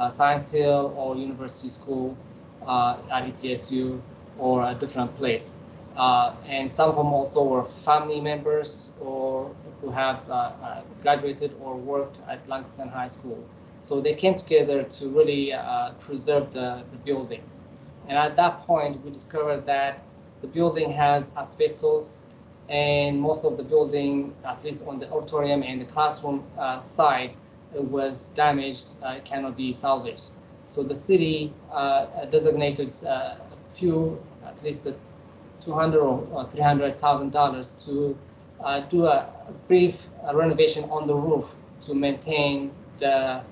Science Hill or University School at ETSU or a different place. And some of them also were family members or who have graduated or worked at Langston High School. So they came together to really preserve the building. And at that point, we discovered that the building has asbestos, and most of the building, at least on the auditorium and the classroom side, it was damaged, it cannot be salvaged. So the city designated a few, at least $200,000 or $300,000 to do a brief renovation on the roof to maintain the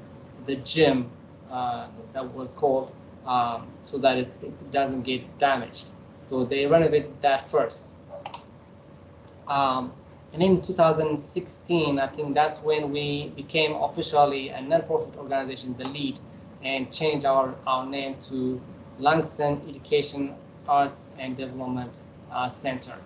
gym that was called, so that it doesn't get damaged. So they renovated that first. And in 2016, I think that's when we became officially a nonprofit organization, the LEAD, and change our name to Langston Education, Arts and Development Center.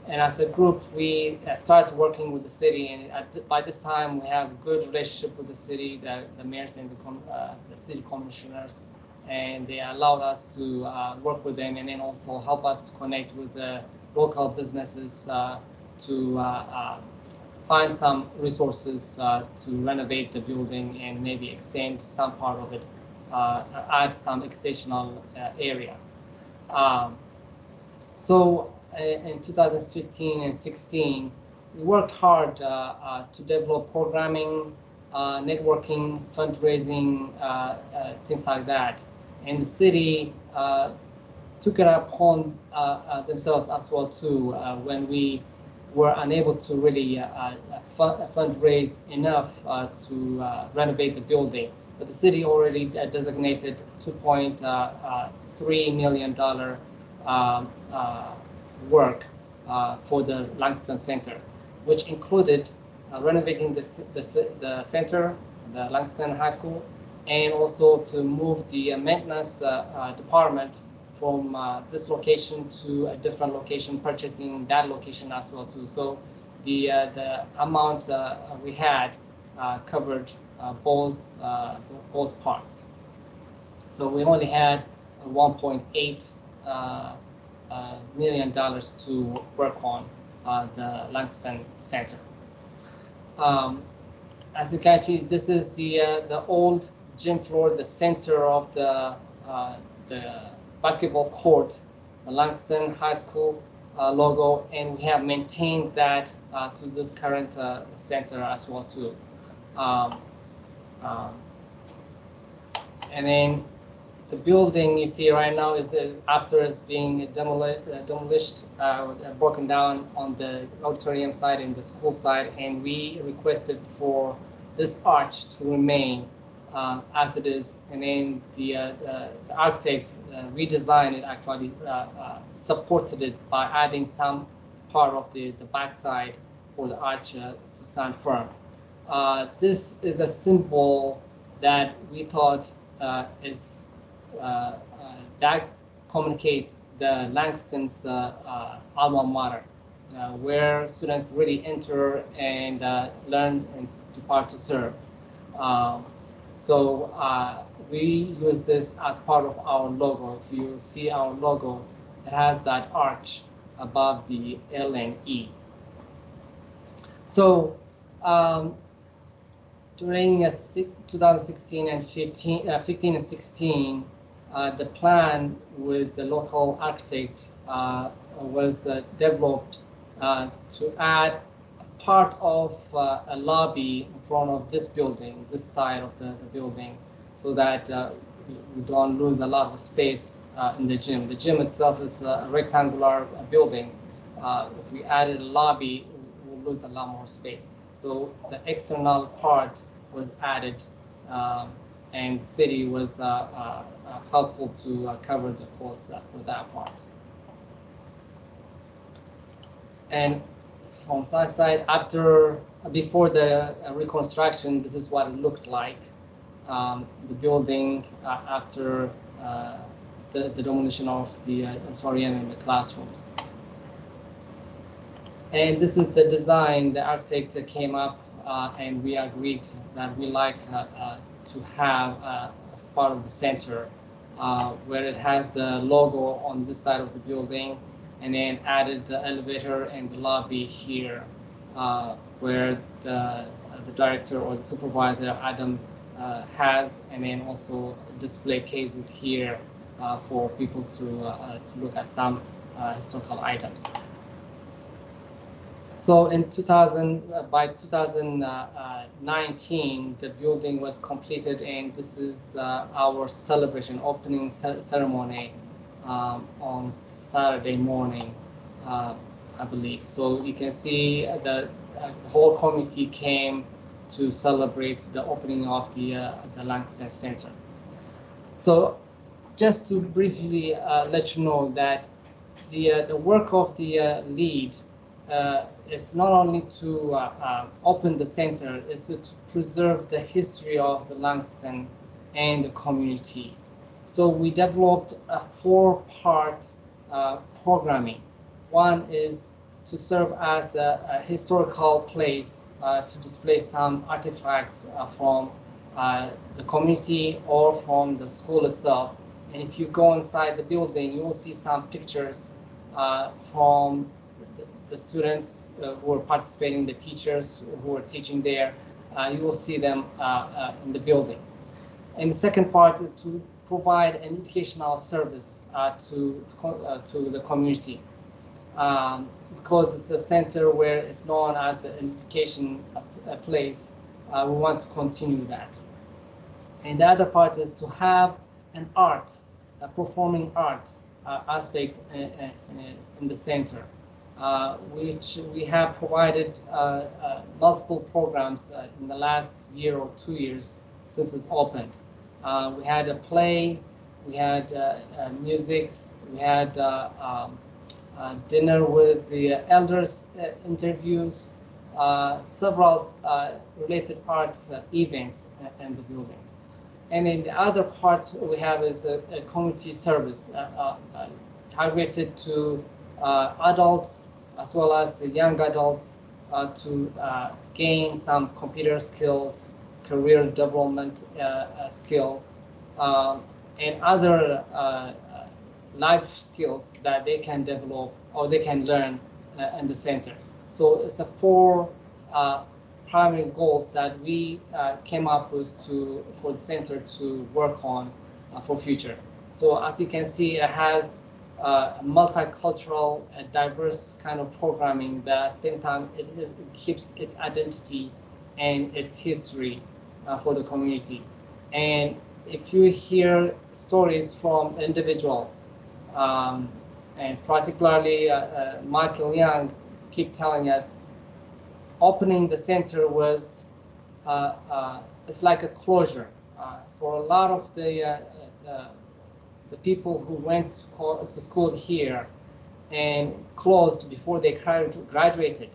And as a group, we started working with the city, and by this time we have good relationship with the city, the mayors and the city commissioners, and they allowed us to work with them and then also help us to connect with the local businesses to find some resources to renovate the building and maybe extend some part of it, add some extensional area. So in 2015 and 16, we worked hard to develop programming, networking, fundraising, things like that. And the city took it upon themselves as well too when we were unable to really fundraise enough to renovate the building. But the city already designated $2.3 million work for the Langston Center, which included renovating the center, the Langston High School, and also to move the maintenance department from this location to a different location, purchasing that location as well too. So the amount we had covered both parts. So we only had $1.8 million to work on the Langston Center. As you can see, this is the old gym floor, the center of the basketball court, the Langston High School logo, and we have maintained that to this current center as well too. And then the building you see right now is after it's being demolished, broken down on the auditorium side and the school side, and we requested for this arch to remain as it is, and then the architect redesigned it, actually supported it by adding some part of the backside for the arch to stand firm. This is a symbol that we thought is that communicates the Langston's alma mater, where students really enter and learn and depart to serve. So we use this as part of our logo. If you see our logo, it has that arch above the L and E. So during 2016 and 15 and 16, the plan with the local architect was developed to add part of a lobby in front of this building, this side of the building, so that we don't lose a lot of space in the gym. The gym itself is a rectangular building. If we added a lobby, we'll lose a lot more space. So the external part was added, and the city was helpful to cover the cost for that part. And from side, before the reconstruction, this is what it looked like. The building after the demolition of the auditorium and the classrooms. And this is the design the architect came up, and we agreed that we like to have as part of the center, where it has the logo on this side of the building, and then added the elevator and the lobby here, where the director or the supervisor, Adam, has, and then also display cases here for people to look at some historical items. So in by 2019, the building was completed, and this is our celebration, opening ceremony on Saturday morning, I believe. So you can see the whole committee came to celebrate the opening of the Langston Center. So just to briefly let you know that the work of the lead it's not only to open the center, it's to preserve the history of the Langston and the community. So we developed a 4-part programming. One is to serve as a historical place to display some artifacts from the community or from the school itself. And if you go inside the building, you will see some pictures from the students who are participating, the teachers who are teaching there. You will see them in the building. And the second part is to provide an educational service to the community. Because it's a center where it's known as an education place, we want to continue that. And the other part is to have an art, a performing art aspect in the center, which we have provided multiple programs in the last year or 2 years since it's opened. We had a play, we had musics, we had dinner with the elders interviews, several related arts events in the building. And in the other part we have is a community service targeted to adults as well as young adults to gain some computer skills, career development skills, and other life skills that they can develop or they can learn in the center. So it's a 4 primary goals that we came up with for the center to work on for future. So as you can see, it has a multicultural, diverse kind of programming that at the same time it keeps its identity and its history for the community. And if you hear stories from individuals, and particularly Michael Young keep telling us, opening the center was it's like a closure for a lot of the people who went to school here and closed before they graduated.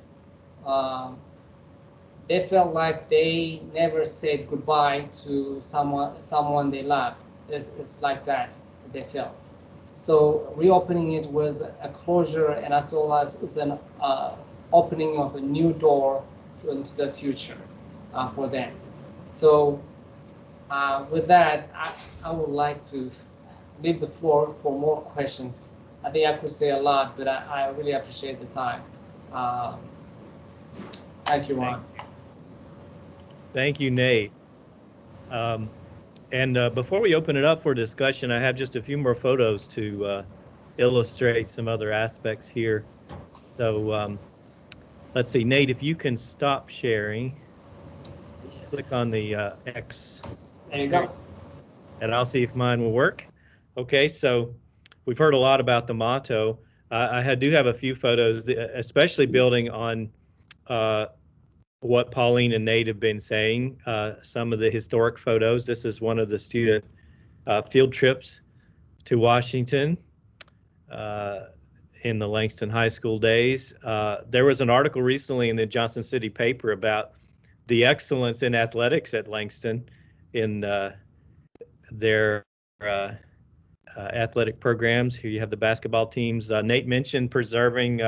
They felt like they never said goodbye to someone they loved. It's like that they felt. So reopening it was a closure, and as well as it's an opening of a new door into the future for them. So with that, I would like to leave the floor for more questions. I think I could say a lot, but I really appreciate the time. Thank you, Ron. Thank you, Nate. And before we open it up for discussion, I have just a few more photos to illustrate some other aspects here. So let's see, Nate, if you can stop sharing, yes. Click on the X. There you go. And I'll see if mine will work. Okay, so we've heard a lot about the motto. I do have a few photos, especially building on what Pauline and Nate have been saying, some of the historic photos. This is one of the student field trips to Washington in the Langston High School days. There was an article recently in the Johnson City paper about the excellence in athletics at Langston in their athletic programs. Here you have the basketball teams. Nate mentioned preserving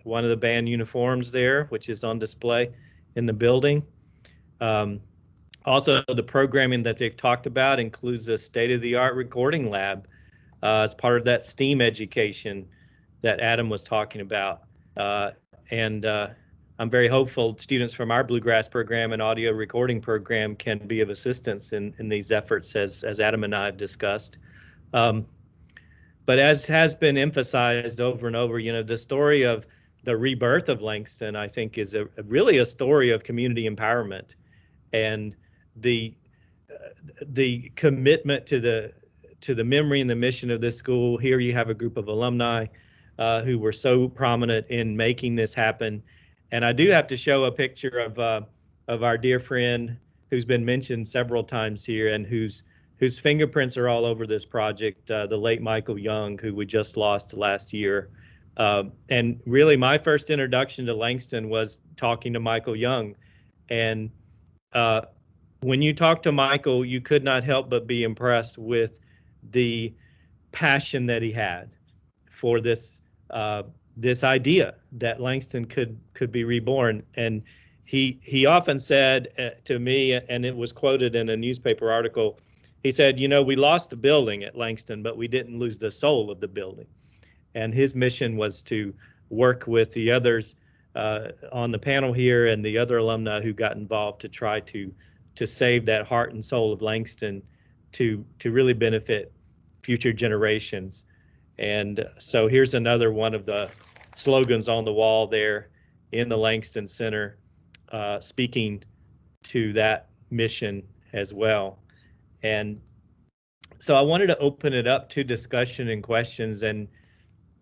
one of the band uniforms there, which is on display in the building. Also, the programming that they've talked about includes a state-of-the-art recording lab as part of that STEAM education that Adam was talking about. And I'm very hopeful students from our Bluegrass program and audio recording program can be of assistance in these efforts, as Adam and I have discussed. But as has been emphasized over and over, you know, the story of the rebirth of Langston, I think, is really a story of community empowerment and the commitment to the memory and the mission of this school. Here you have a group of alumni who were so prominent in making this happen. And I do have to show a picture of our dear friend who's been mentioned several times here and whose fingerprints are all over this project, the late Michael Young, who we just lost last year. And really, my first introduction to Langston was talking to Michael Young. And when you talk to Michael, you could not help but be impressed with the passion that he had for this this idea that Langston could be reborn. And he often said to me, and it was quoted in a newspaper article, he said, you know, we lost the building at Langston, but we didn't lose the soul of the building. And his mission was to work with the others on the panel here and the other alumni who got involved to try to save that heart and soul of Langston to really benefit future generations. And so here's another one of the slogans on the wall there in the Langston Center, speaking to that mission as well. And so I wanted to open it up to discussion and questions, and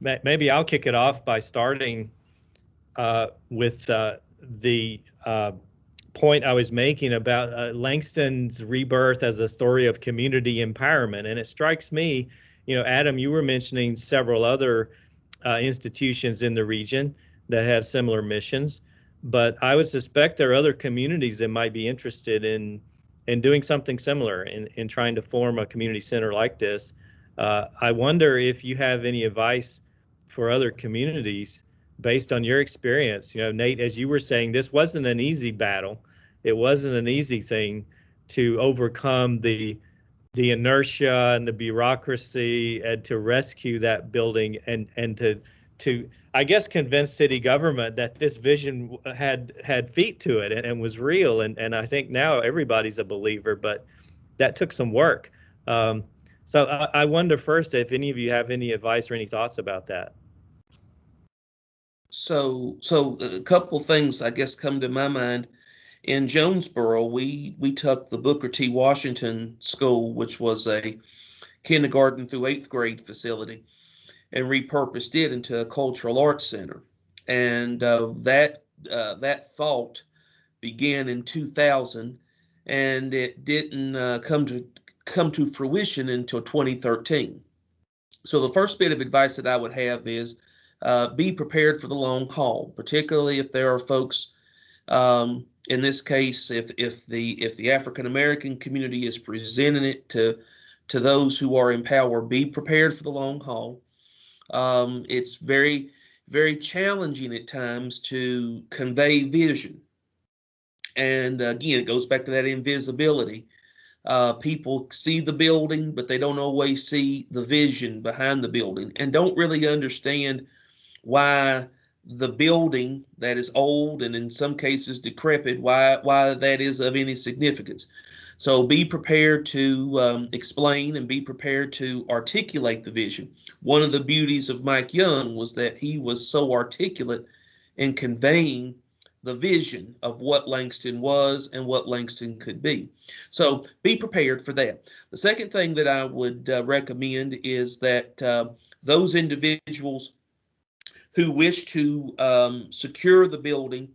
maybe I'll kick it off by starting with the point I was making about Langston's rebirth as a story of community empowerment. And it strikes me, you know, Adam, you were mentioning several other institutions in the region that have similar missions, but I would suspect there are other communities that might be interested in doing something similar, in trying to form a community center like this. I wonder if you have any advice for other communities based on your experience. You know, Nate, as you were saying, this wasn't an easy battle. It wasn't an easy thing to overcome the inertia and the bureaucracy, and to rescue that building, and to I guess convince city government that this vision had feet to it and was real. And I think now everybody's a believer, but that took some work. So I wonder first if any of you have any advice or any thoughts about that. So a couple things I guess come to my mind. In Jonesboro, we took the Booker T. Washington School, which was a kindergarten through 8th grade facility, and repurposed it into a cultural arts center. And that thought began in 2000, and it didn't come to fruition until 2013. So the first bit of advice that I would have is be prepared for the long haul, particularly if there are folks. In this case, if the African American community is presenting it to those who are in power, be prepared for the long haul. It's very, very challenging at times to convey vision. And again, it goes back to that invisibility. People see the building, but they don't always see the vision behind the building, and don't really understand why the building that is old and in some cases decrepit, why that is of any significance. So be prepared to explain and be prepared to articulate the vision. One of the beauties of Mike Young was that he was so articulate in conveying the vision of what Langston was and what Langston could be. So be prepared for that. The second thing that I would recommend is that those individuals who wish to secure the building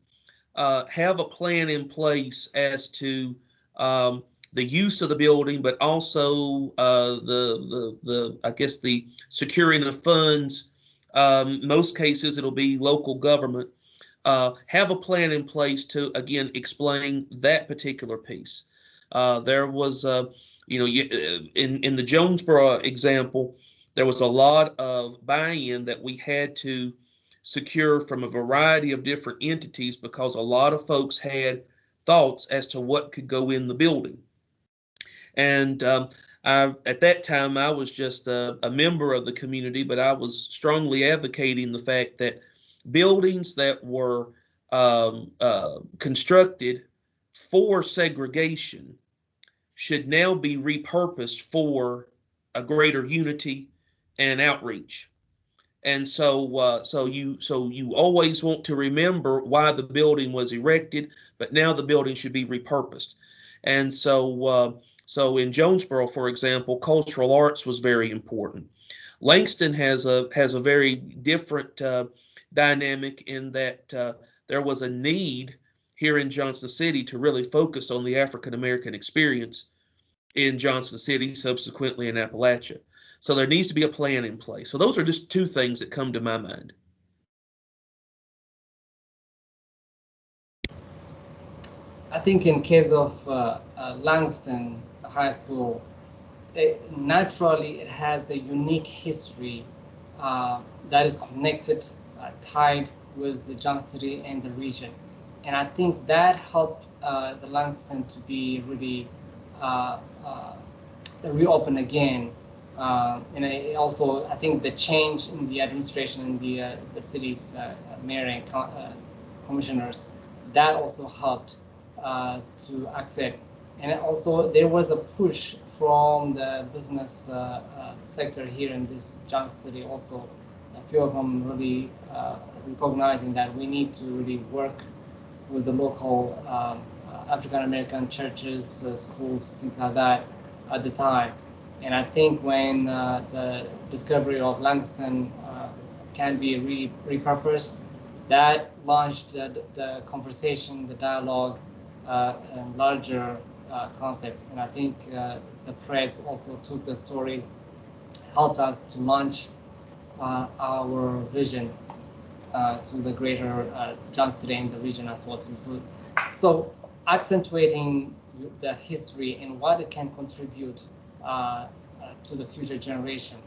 have a plan in place as to the use of the building, but also I guess the securing of funds. Most cases it'll be local government. Have a plan in place to again explain that particular piece. There was in the Jonesboro example, there was a lot of buy-in that we had to secure from a variety of different entities, because a lot of folks had thoughts as to what could go in the building. And at that time, I was just a member of the community, but I was strongly advocating the fact that buildings that were constructed for segregation should now be repurposed for a greater unity and outreach. And so you always want to remember why the building was erected, but now the building should be repurposed. And so in Jonesboro, for example, cultural arts was very important. Langston has a very different dynamic in that there was a need here in Johnson City to really focus on the African American experience in Johnson City, subsequently in Appalachia. So there needs to be a plan in place. So those are just two things that come to my mind. I think in case of Langston High School, naturally it has a unique history that is connected, tied with the Johnson City and the region. And I think that helped the Langston to be really reopen again. And I think the change in the administration in the city's mayor and commissioners, that also helped to accept. And also there was a push from the business sector here in this Johnson City also. A few of them really recognizing that we need to really work with the local African American churches, schools, things like that at the time. And I think when the discovery of Langston can be repurposed, that launched the conversation, the dialogue, and larger concept. And I think the press also took the story, helped us to launch our vision to the greater Johnson City and the region as well too. So accentuating the history and what it can contribute to the future generation,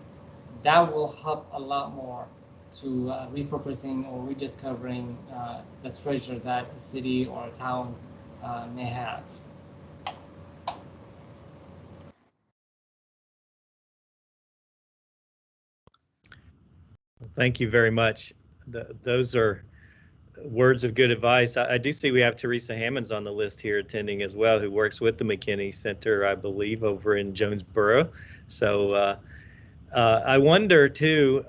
that will help a lot more to repurposing or rediscovering the treasure that a city or a town may have. Thank you very much. Those are words of good advice. I do see we have Teresa Hammonds on the list here attending as well, who works with the McKinney Center, I believe, over in Jonesboro. So I wonder too,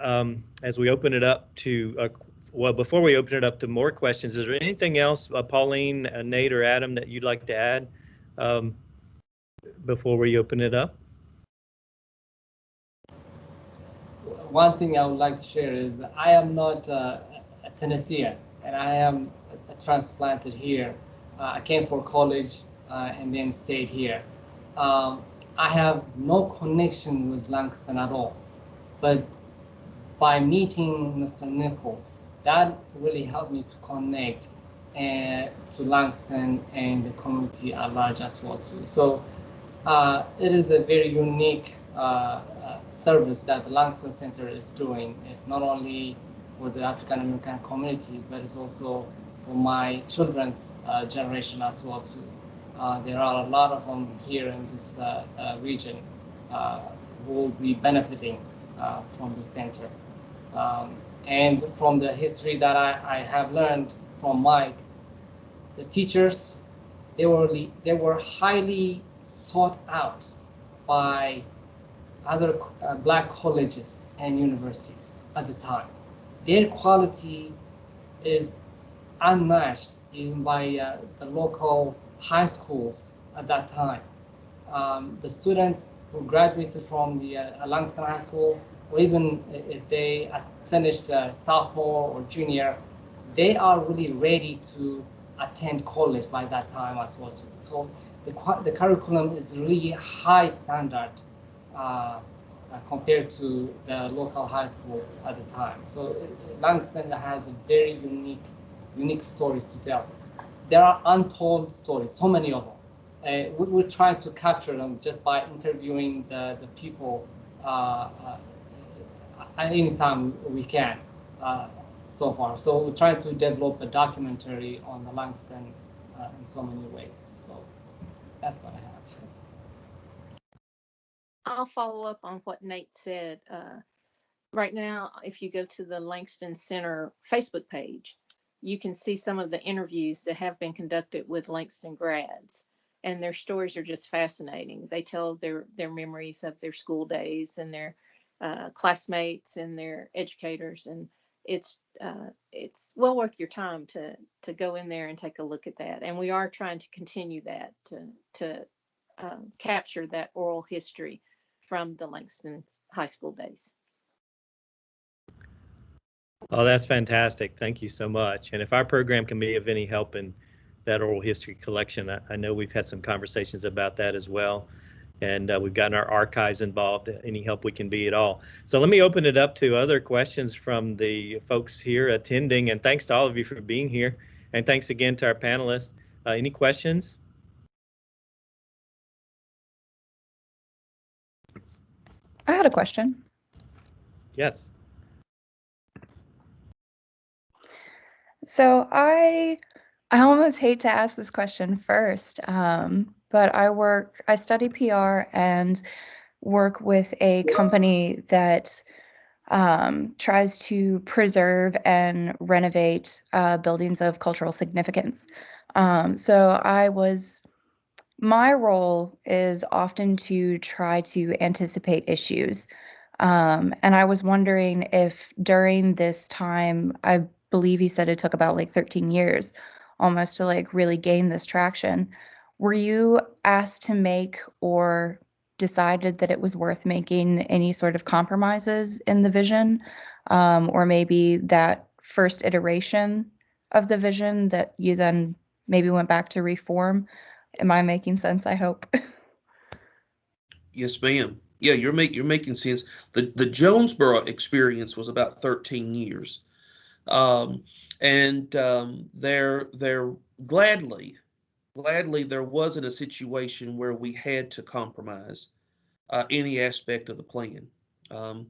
as we open it up to, well, before we open it up to more questions, is there anything else, Pauline, Nate, or Adam, that you'd like to add before we open it up? One thing I would like to share is I am not a Tennessean, and I am transplanted here. I came for college and then stayed here. I have no connection with Langston at all, but by meeting Mr. Nichols, that really helped me to connect to Langston and the community at large as well too. So it is a very unique service that the Langston Center is doing. It's not only for the African American community, but it's also for my children's generation as well too. There are a lot of them here in this region who will be benefiting from the center. And from the history that I have learned from Mike, the teachers, they were highly sought out by other Black colleges and universities at the time. Their quality is unmatched even by the local high schools at that time. The students who graduated from the Langston High School, or even if they finished sophomore or junior, they are really ready to attend college by that time as well too. So the curriculum is really high standard compared to the local high schools at the time. So Langston has a very unique stories to tell. There are untold stories, so many of them. We're trying to capture them just by interviewing the people at any time we can so far. So we're trying to develop a documentary on the Langston in so many ways. So that's what I have. I'll follow up on what Nate said. Right now, if you go to the Langston Center Facebook page, you can see some of the interviews that have been conducted with Langston grads, and their stories are just fascinating. They tell their memories of their school days and their classmates and their educators, and it's well worth your time to go in there and take a look at that. And we are trying to continue that to capture that oral history from the Langston High School days. Oh, that's fantastic. Thank you so much. And if our program can be of any help in that oral history collection, I know we've had some conversations about that as well. And we've gotten our archives involved, any help we can be at all. So let me open it up to other questions from the folks here attending. And thanks to all of you for being here. And thanks again to our panelists. Any questions? I had a question. Yes. So I almost hate to ask this question first, but I study PR and work with a company that tries to preserve and renovate buildings of cultural significance. My role is often to try to anticipate issues. And I was wondering if during this time, I believe he said it took about like 13 years almost to like really gain this traction. Were you asked to make or decided that it was worth making any sort of compromises in the vision? Or maybe that first iteration of the vision that you then maybe went back to reform? Am I making sense? I hope. Yes, ma'am. Yeah, you're making sense. The Jonesboro experience was about 13 years. There gladly there wasn't a situation where we had to compromise any aspect of the plan. Um,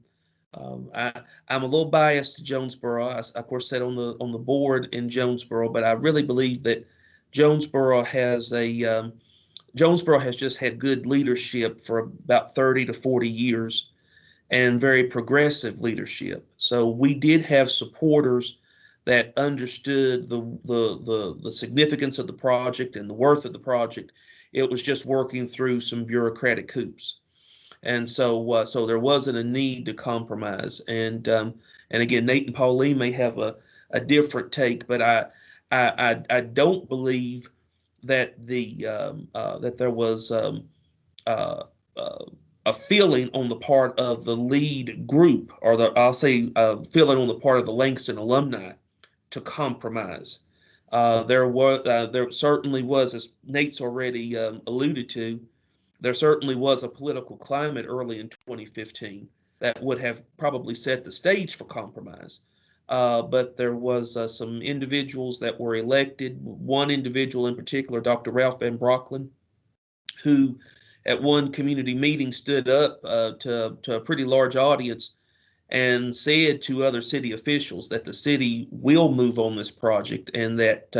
I'm a little biased to Jonesboro. I, of course, sat on the board in Jonesboro, but I really believe that Jonesboro has Jonesboro has just had good leadership for about 30 to 40 years and very progressive leadership. So we did have supporters that understood the significance of the project and the worth of the project. It was just working through some bureaucratic hoops. And so there wasn't a need to compromise. And again, Nate and Pauline may have a different take, but I don't believe that that there was uh, uh, a feeling on the part of the lead group, or I'll say feeling on the part of the Langston alumni to compromise. There certainly was, as Nate's already alluded to, there certainly was a political climate early in 2015 that would have probably set the stage for compromise. But there was some individuals that were elected. One individual in particular, Dr. Ralph Van Brocklin, who at one community meeting stood up to a pretty large audience and said to other city officials that the city will move on this project and that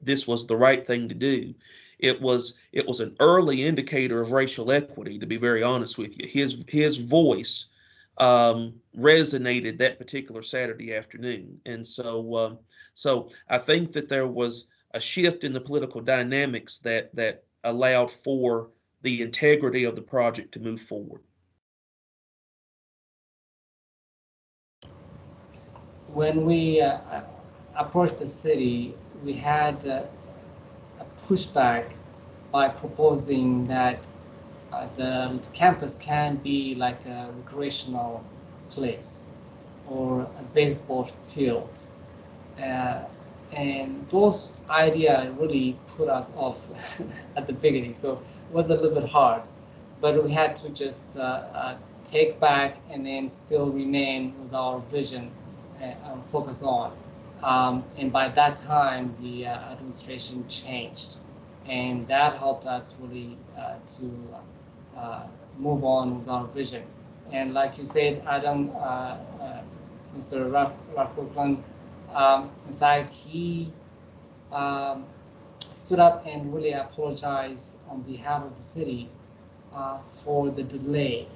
this was the right thing to do. It was an early indicator of racial equity, to be very honest with you. His voice resonated that particular Saturday afternoon, and so I think that there was a shift in the political dynamics that allowed for the integrity of the project to move forward. When we approached the city, we had a pushback by proposing that the campus can be like a recreational place or a baseball field. And those ideas really put us off at the beginning. So it was a little bit hard, but we had to just take back and then still remain with our vision and focus on. And by that time, the administration changed, and that helped us really to move on with our vision. And like you said, Adam, Mr. Ralph Brooklyn, in fact, he stood up and really apologized on behalf of the city for the delay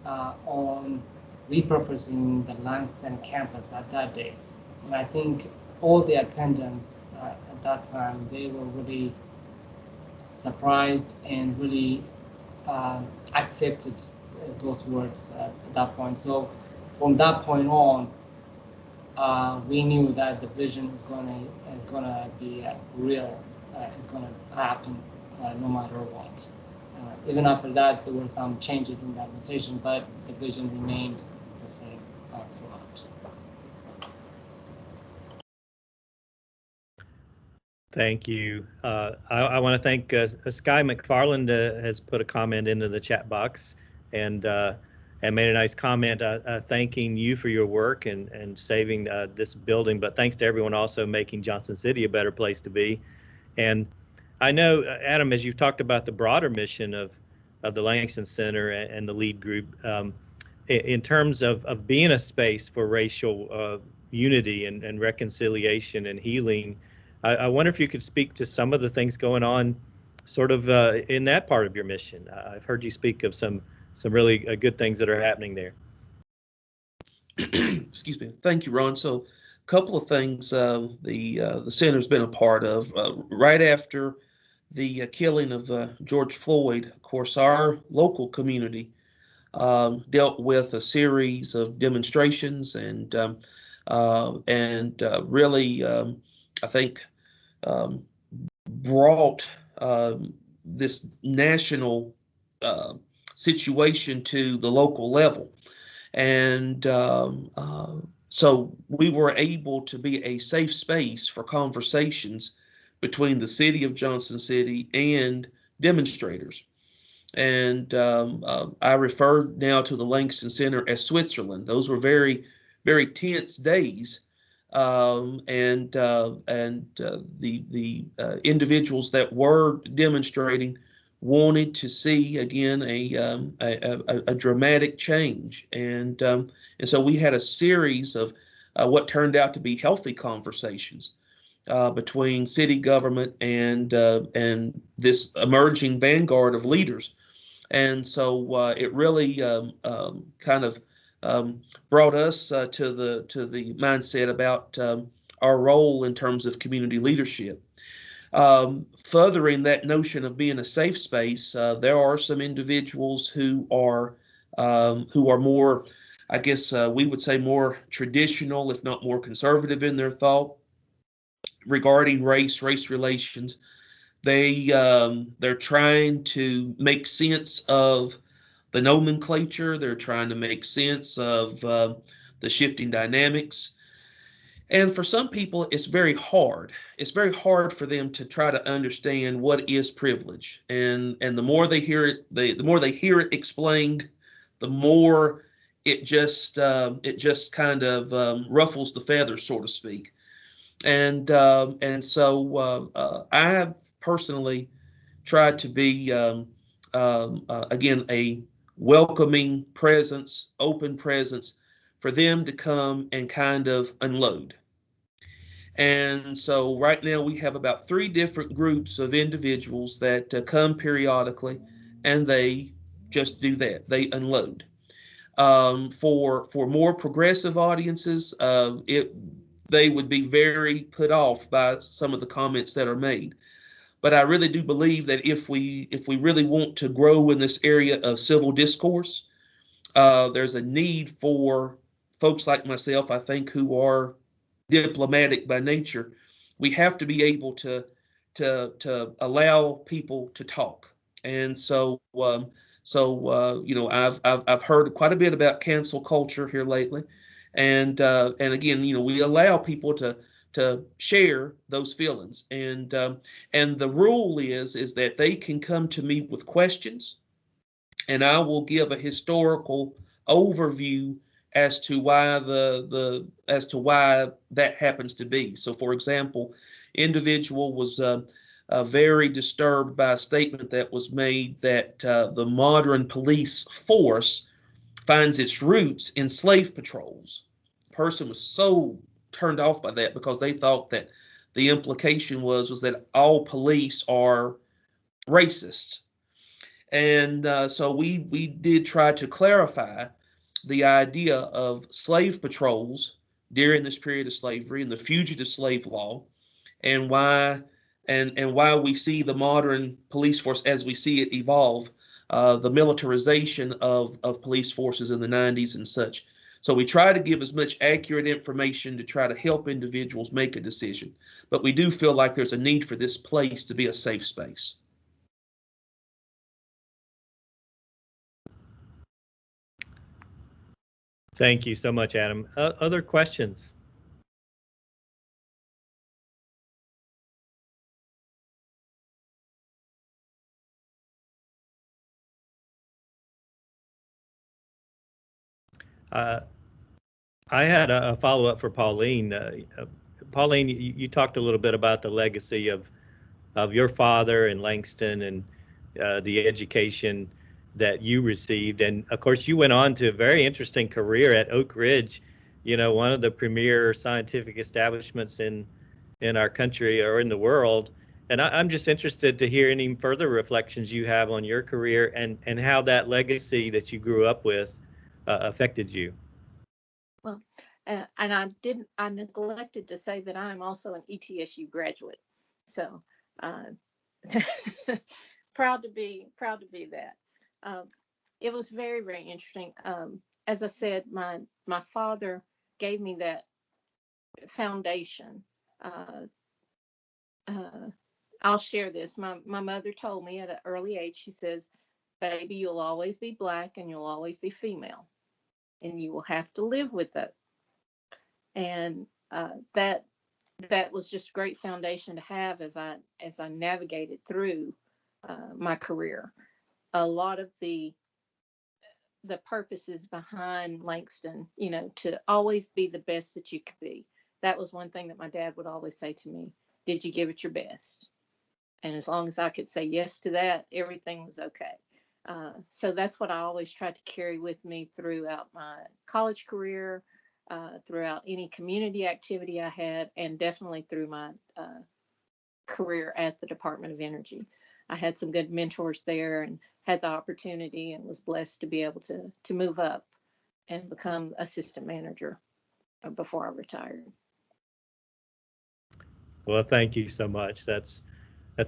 on repurposing the Langston campus at that day. And I think all the attendants at that time, they were really surprised and really accepted those words at that point. So from that point on, we knew that the vision is gonna be real. It's gonna happen no matter what. Even after that, there were some changes in the administration, but the vision remained the same throughout. Thank you. I want to thank Sky McFarland has put a comment into the chat box and made a nice comment thanking you for your work and saving this building. But thanks to everyone also making Johnson City a better place to be. And I know, Adam, as you've talked about the broader mission of the Langston Center and the LEAD group, in terms of being a space for racial unity and reconciliation and healing, I wonder if you could speak to some of the things going on sort of in that part of your mission. I've heard you speak of some really good things that are happening there. Excuse me. Thank you, Ron. So a couple of things the center's been a part of. Right after the killing of George Floyd, of course, our local community dealt with a series of demonstrations and really, I think, brought this national situation to the local level. And so we were able to be a safe space for conversations between the city of Johnson City and demonstrators. And I refer now to the Langston Center as Switzerland. Those were very, very tense days. And the individuals that were demonstrating wanted to see again a dramatic change, and so we had a series of what turned out to be healthy conversations between city government and this emerging vanguard of leaders. And so it really kind of brought us to the mindset about our role in terms of community leadership. Furthering that notion of being a safe space, there are some individuals who are more, I guess we would say, more traditional, if not more conservative in their thought regarding race relations. They're trying to make sense of the nomenclature. They're trying to make sense of the shifting dynamics. And for some people, it's very hard. It's very hard for them to try to understand what is privilege. And the more they hear it, the more they hear it explained, the more it just kind of ruffles the feathers, so to speak. And so I have personally tried to be again a welcoming presence, open presence for them to come and kind of unload. And so right now we have about 3 different groups of individuals that come periodically, and they just do that. They unload. For more progressive audiences, they would be very put off by some of the comments that are made. But I really do believe that if we really want to grow in this area of civil discourse, there's a need for folks like myself, I think, who are diplomatic by nature. We have to be able to allow people to talk. And so you know, I've heard quite a bit about cancel culture here lately, and again, you know, we allow people to share those feelings, and the rule is that they can come to me with questions, and I will give a historical overview as to why why that happens to be. So, for example, individual was very disturbed by a statement that was made that the modern police force finds its roots in slave patrols. The person was so turned off by that because they thought that the implication was that all police are racist. And so we did try to clarify the idea of slave patrols during this period of slavery and the fugitive slave law, and why we see the modern police force as we see it evolve, the militarization of police forces in the 90s and such. So we try to give as much accurate information to try to help individuals make a decision. But we do feel like there's a need for this place to be a safe space. Thank you so much, Adam. Other questions? I had a follow-up for Pauline. Pauline, you talked a little bit about the legacy of of your father and Langston and the education that you received. And of course, you went on to a very interesting career at Oak Ridge, one of the premier scientific establishments in our country or in the world. And I'm just interested to hear any further reflections you have on your career and how that legacy that you grew up with affected you. Well, and I neglected to say that I'm also an ETSU graduate. So proud to be that. It was very, very interesting. As I said, my father gave me that foundation. I'll share this. My mother told me at an early age, she says, "Baby, you'll always be Black and you'll always be female, and you will have to live with it." And that was just a great foundation to have as I navigated through my career. A lot of the purposes behind Langston, to always be the best that you could be. That was one thing that my dad would always say to me: "Did you give it your best?" And as long as I could say yes to that, everything was okay. So that's what I always tried to carry with me throughout my college career, throughout any community activity I had, and definitely through my career at the Department of Energy. I had some good mentors there and had the opportunity and was blessed to be able to move up and become assistant manager before I retired. Well, thank you so much. That's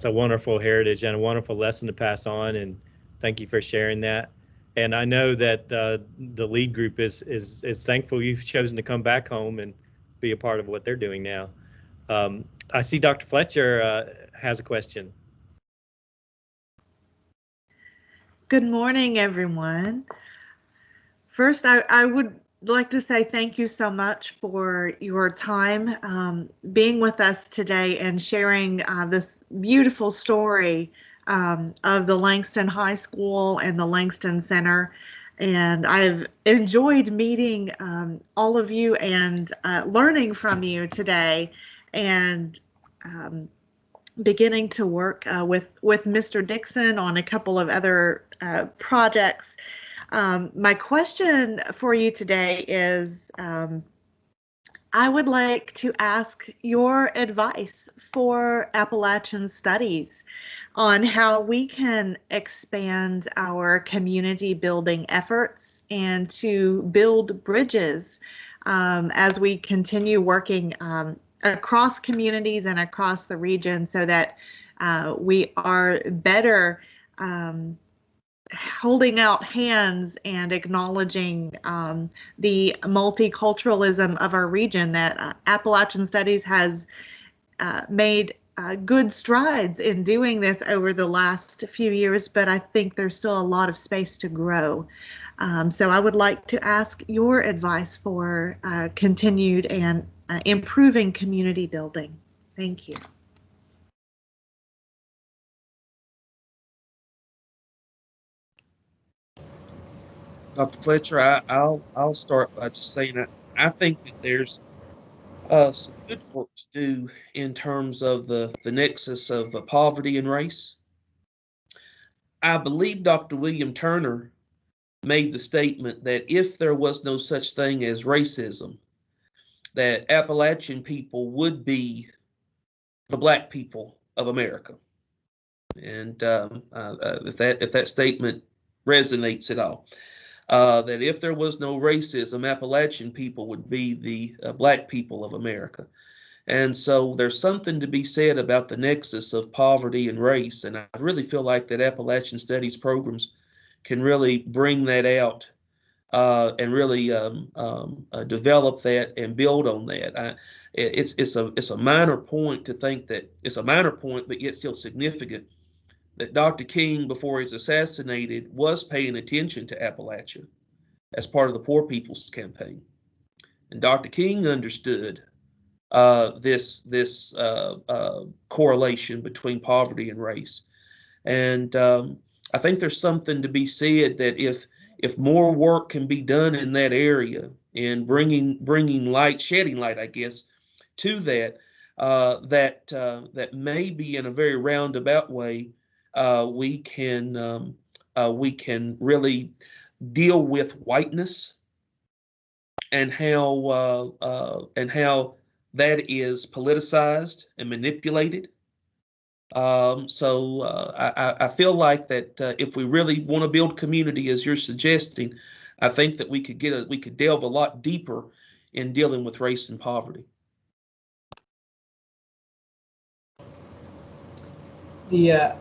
a wonderful heritage and a wonderful lesson to pass on. And thank you for sharing that. And I know that the lead group is thankful you've chosen to come back home and be a part of what they're doing now. I see Dr. Fletcher has a question. Good morning, everyone. First, I would like to say thank you so much for your time being with us today and sharing this beautiful story of the Langston High School and the Langston Center. And I've enjoyed meeting all of you and learning from you today, and beginning to work with Mr. Dixon on a couple of other projects. My question for you today is, I would like to ask your advice for Appalachian studies on how we can expand our community building efforts and to build bridges as we continue working across communities and across the region, so that we are better holding out hands and acknowledging the multiculturalism of our region. That Appalachian Studies has made good strides in doing this over the last few years, but I think there's still a lot of space to grow. So I would like to ask your advice for continued and improving community building. Thank you. Dr. Fletcher, I'll start by just saying that I think that there's some good work to do in terms of the nexus of poverty and race. I believe Dr. William Turner made the statement that if there was no such thing as racism, that Appalachian people would be the Black people of America. And if that statement resonates at all, that if there was no racism, Appalachian people would be the Black people of America. And so there's something to be said about the nexus of poverty and race. And I really feel like that Appalachian Studies programs can really bring that out and really develop that and build on that. It's a minor point to think that it's a minor point, but yet still significant, that Dr. King, before he's assassinated, was paying attention to Appalachia as part of the Poor People's Campaign. And Dr. King understood this correlation between poverty and race. And I think there's something to be said that if more work can be done in that area and bringing light, shedding light, I guess, to that, that maybe in a very roundabout way we can really deal with whiteness and how that is politicized and manipulated. I feel like that if we really want to build community, as you're suggesting, I think that we could delve a lot deeper in dealing with race and poverty. The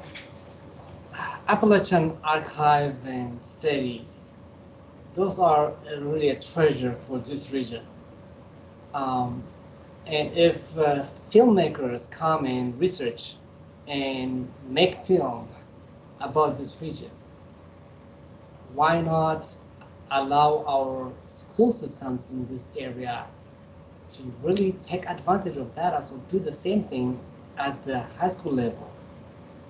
Appalachian Archive and Studies, those are really a treasure for this region. And if filmmakers come and research and make film about this region, why not allow our school systems in this area to really take advantage of that, as well do the same thing at the high school level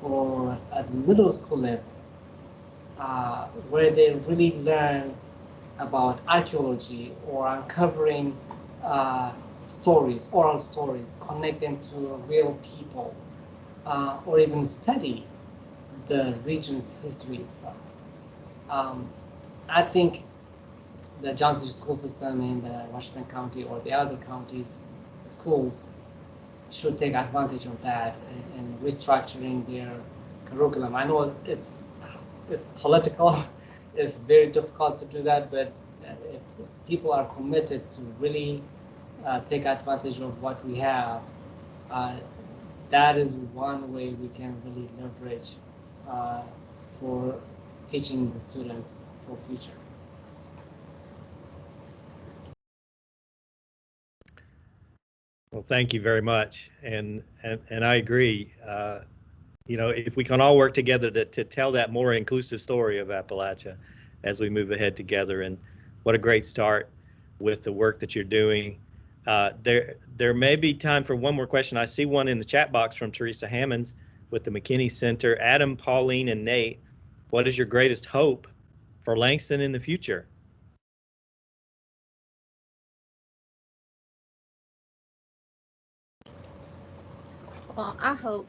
or at the middle school level, where they really learn about archaeology or uncovering stories, oral stories, connect them to real people, or even study the region's history itself. I think the Johnson school system in the Washington County or the other counties' schools should take advantage of that in restructuring their curriculum. I know it's political, it's very difficult to do that, but if people are committed to really take advantage of what we have, that is one way we can really leverage for teaching the students for future. Well, thank you very much, and I agree. You know, if we can all work together to tell that more inclusive story of Appalachia as we move ahead together, and what a great start with the work that you're doing. There may be time for one more question. I see one in the chat box from Teresa Hammonds with the McKinney Center. Adam, Pauline, and Nate, what is your greatest hope for Langston in the future? Well, I hope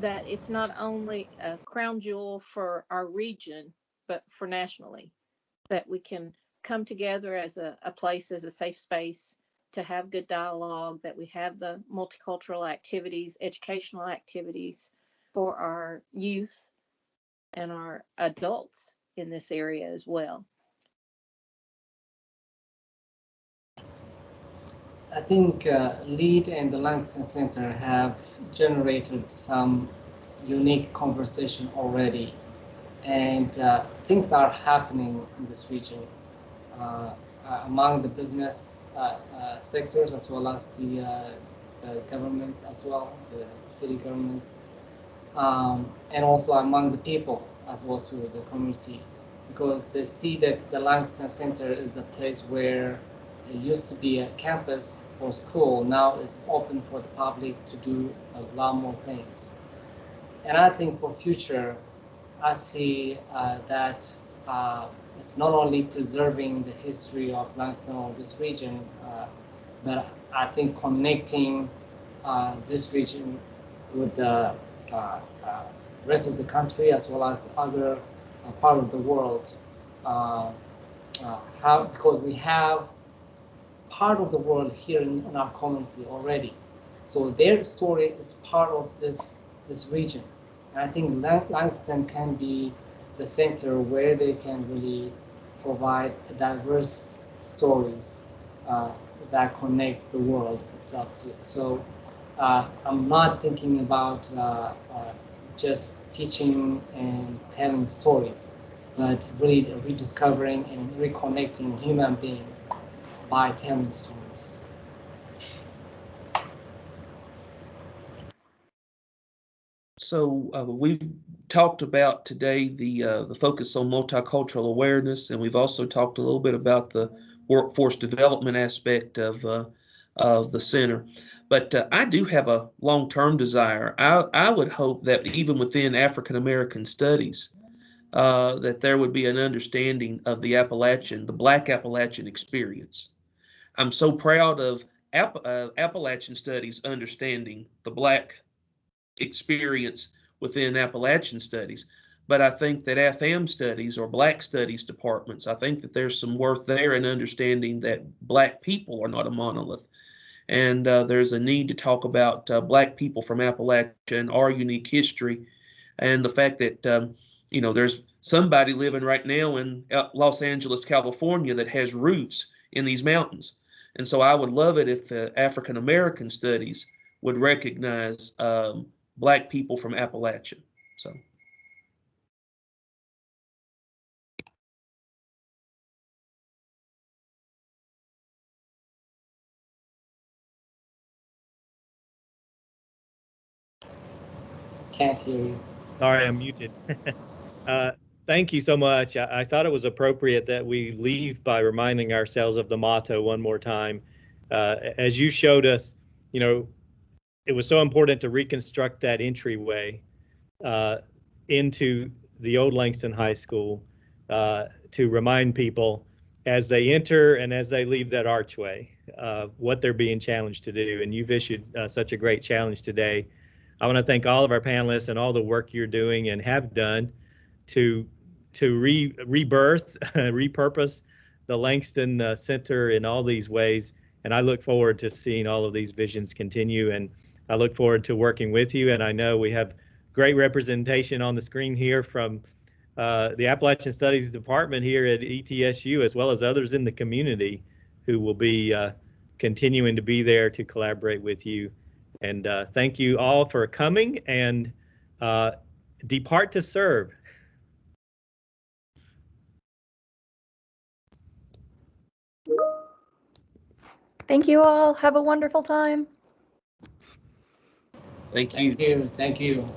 that it's not only a crown jewel for our region, but for nationally, that we can come together as a place, as a safe space to have good dialogue, that we have the multicultural activities, educational activities for our youth and our adults in this area as well. I think LEAD and the Langston Center have generated some unique conversation already, and things are happening in this region among the business sectors, as well as the governments, as well, the city governments, and also among the people as well too, the community, because they see that the Langston Center is a place where it used to be a campus for school, now it's open for the public to do a lot more things. And I think for future, I see that it's not only preserving the history of Langston or this region, but I think connecting this region with the rest of the country, as well as other part of the world, because we have part of the world here in our community already. So their story is part of this region. And I think Langston can be the center where they can really provide diverse stories that connects the world itself too. So I'm not thinking about just teaching and telling stories, but really rediscovering and reconnecting human beings by telling stories. So we've talked about today the focus on multicultural awareness, and we've also talked a little bit about the workforce development aspect of the center. But I do have a long-term desire. I would hope that even within African American studies, that there would be an understanding of the Black Appalachian experience. I'm so proud of Appalachian Studies understanding the Black experience within Appalachian Studies. But I think that AFAM Studies or Black Studies departments, I think that there's some worth there in understanding that Black people are not a monolith. And there's a need to talk about Black people from Appalachia and our unique history, and the fact that there's somebody living right now in Los Angeles, California, that has roots in these mountains. And so I would love it if the African American Studies would recognize Black people from Appalachia. So. Can't hear you. Sorry, I'm muted. Thank you so much. I thought it was appropriate that we leave by reminding ourselves of the motto one more time. As you showed us, it was so important to reconstruct that entryway into the old Langston High School to remind people as they enter and as they leave that archway what they're being challenged to do. And you've issued such a great challenge today. I want to thank all of our panelists and all the work you're doing and have done to rebirth, repurpose the Langston Center in all these ways. And I look forward to seeing all of these visions continue. And I look forward to working with you. And I know we have great representation on the screen here from the Appalachian Studies Department here at ETSU, as well as others in the community who will be continuing to be there to collaborate with you. And thank you all for coming, and depart to serve. Thank you all. Have a wonderful time. Thank you. Thank you. Thank you.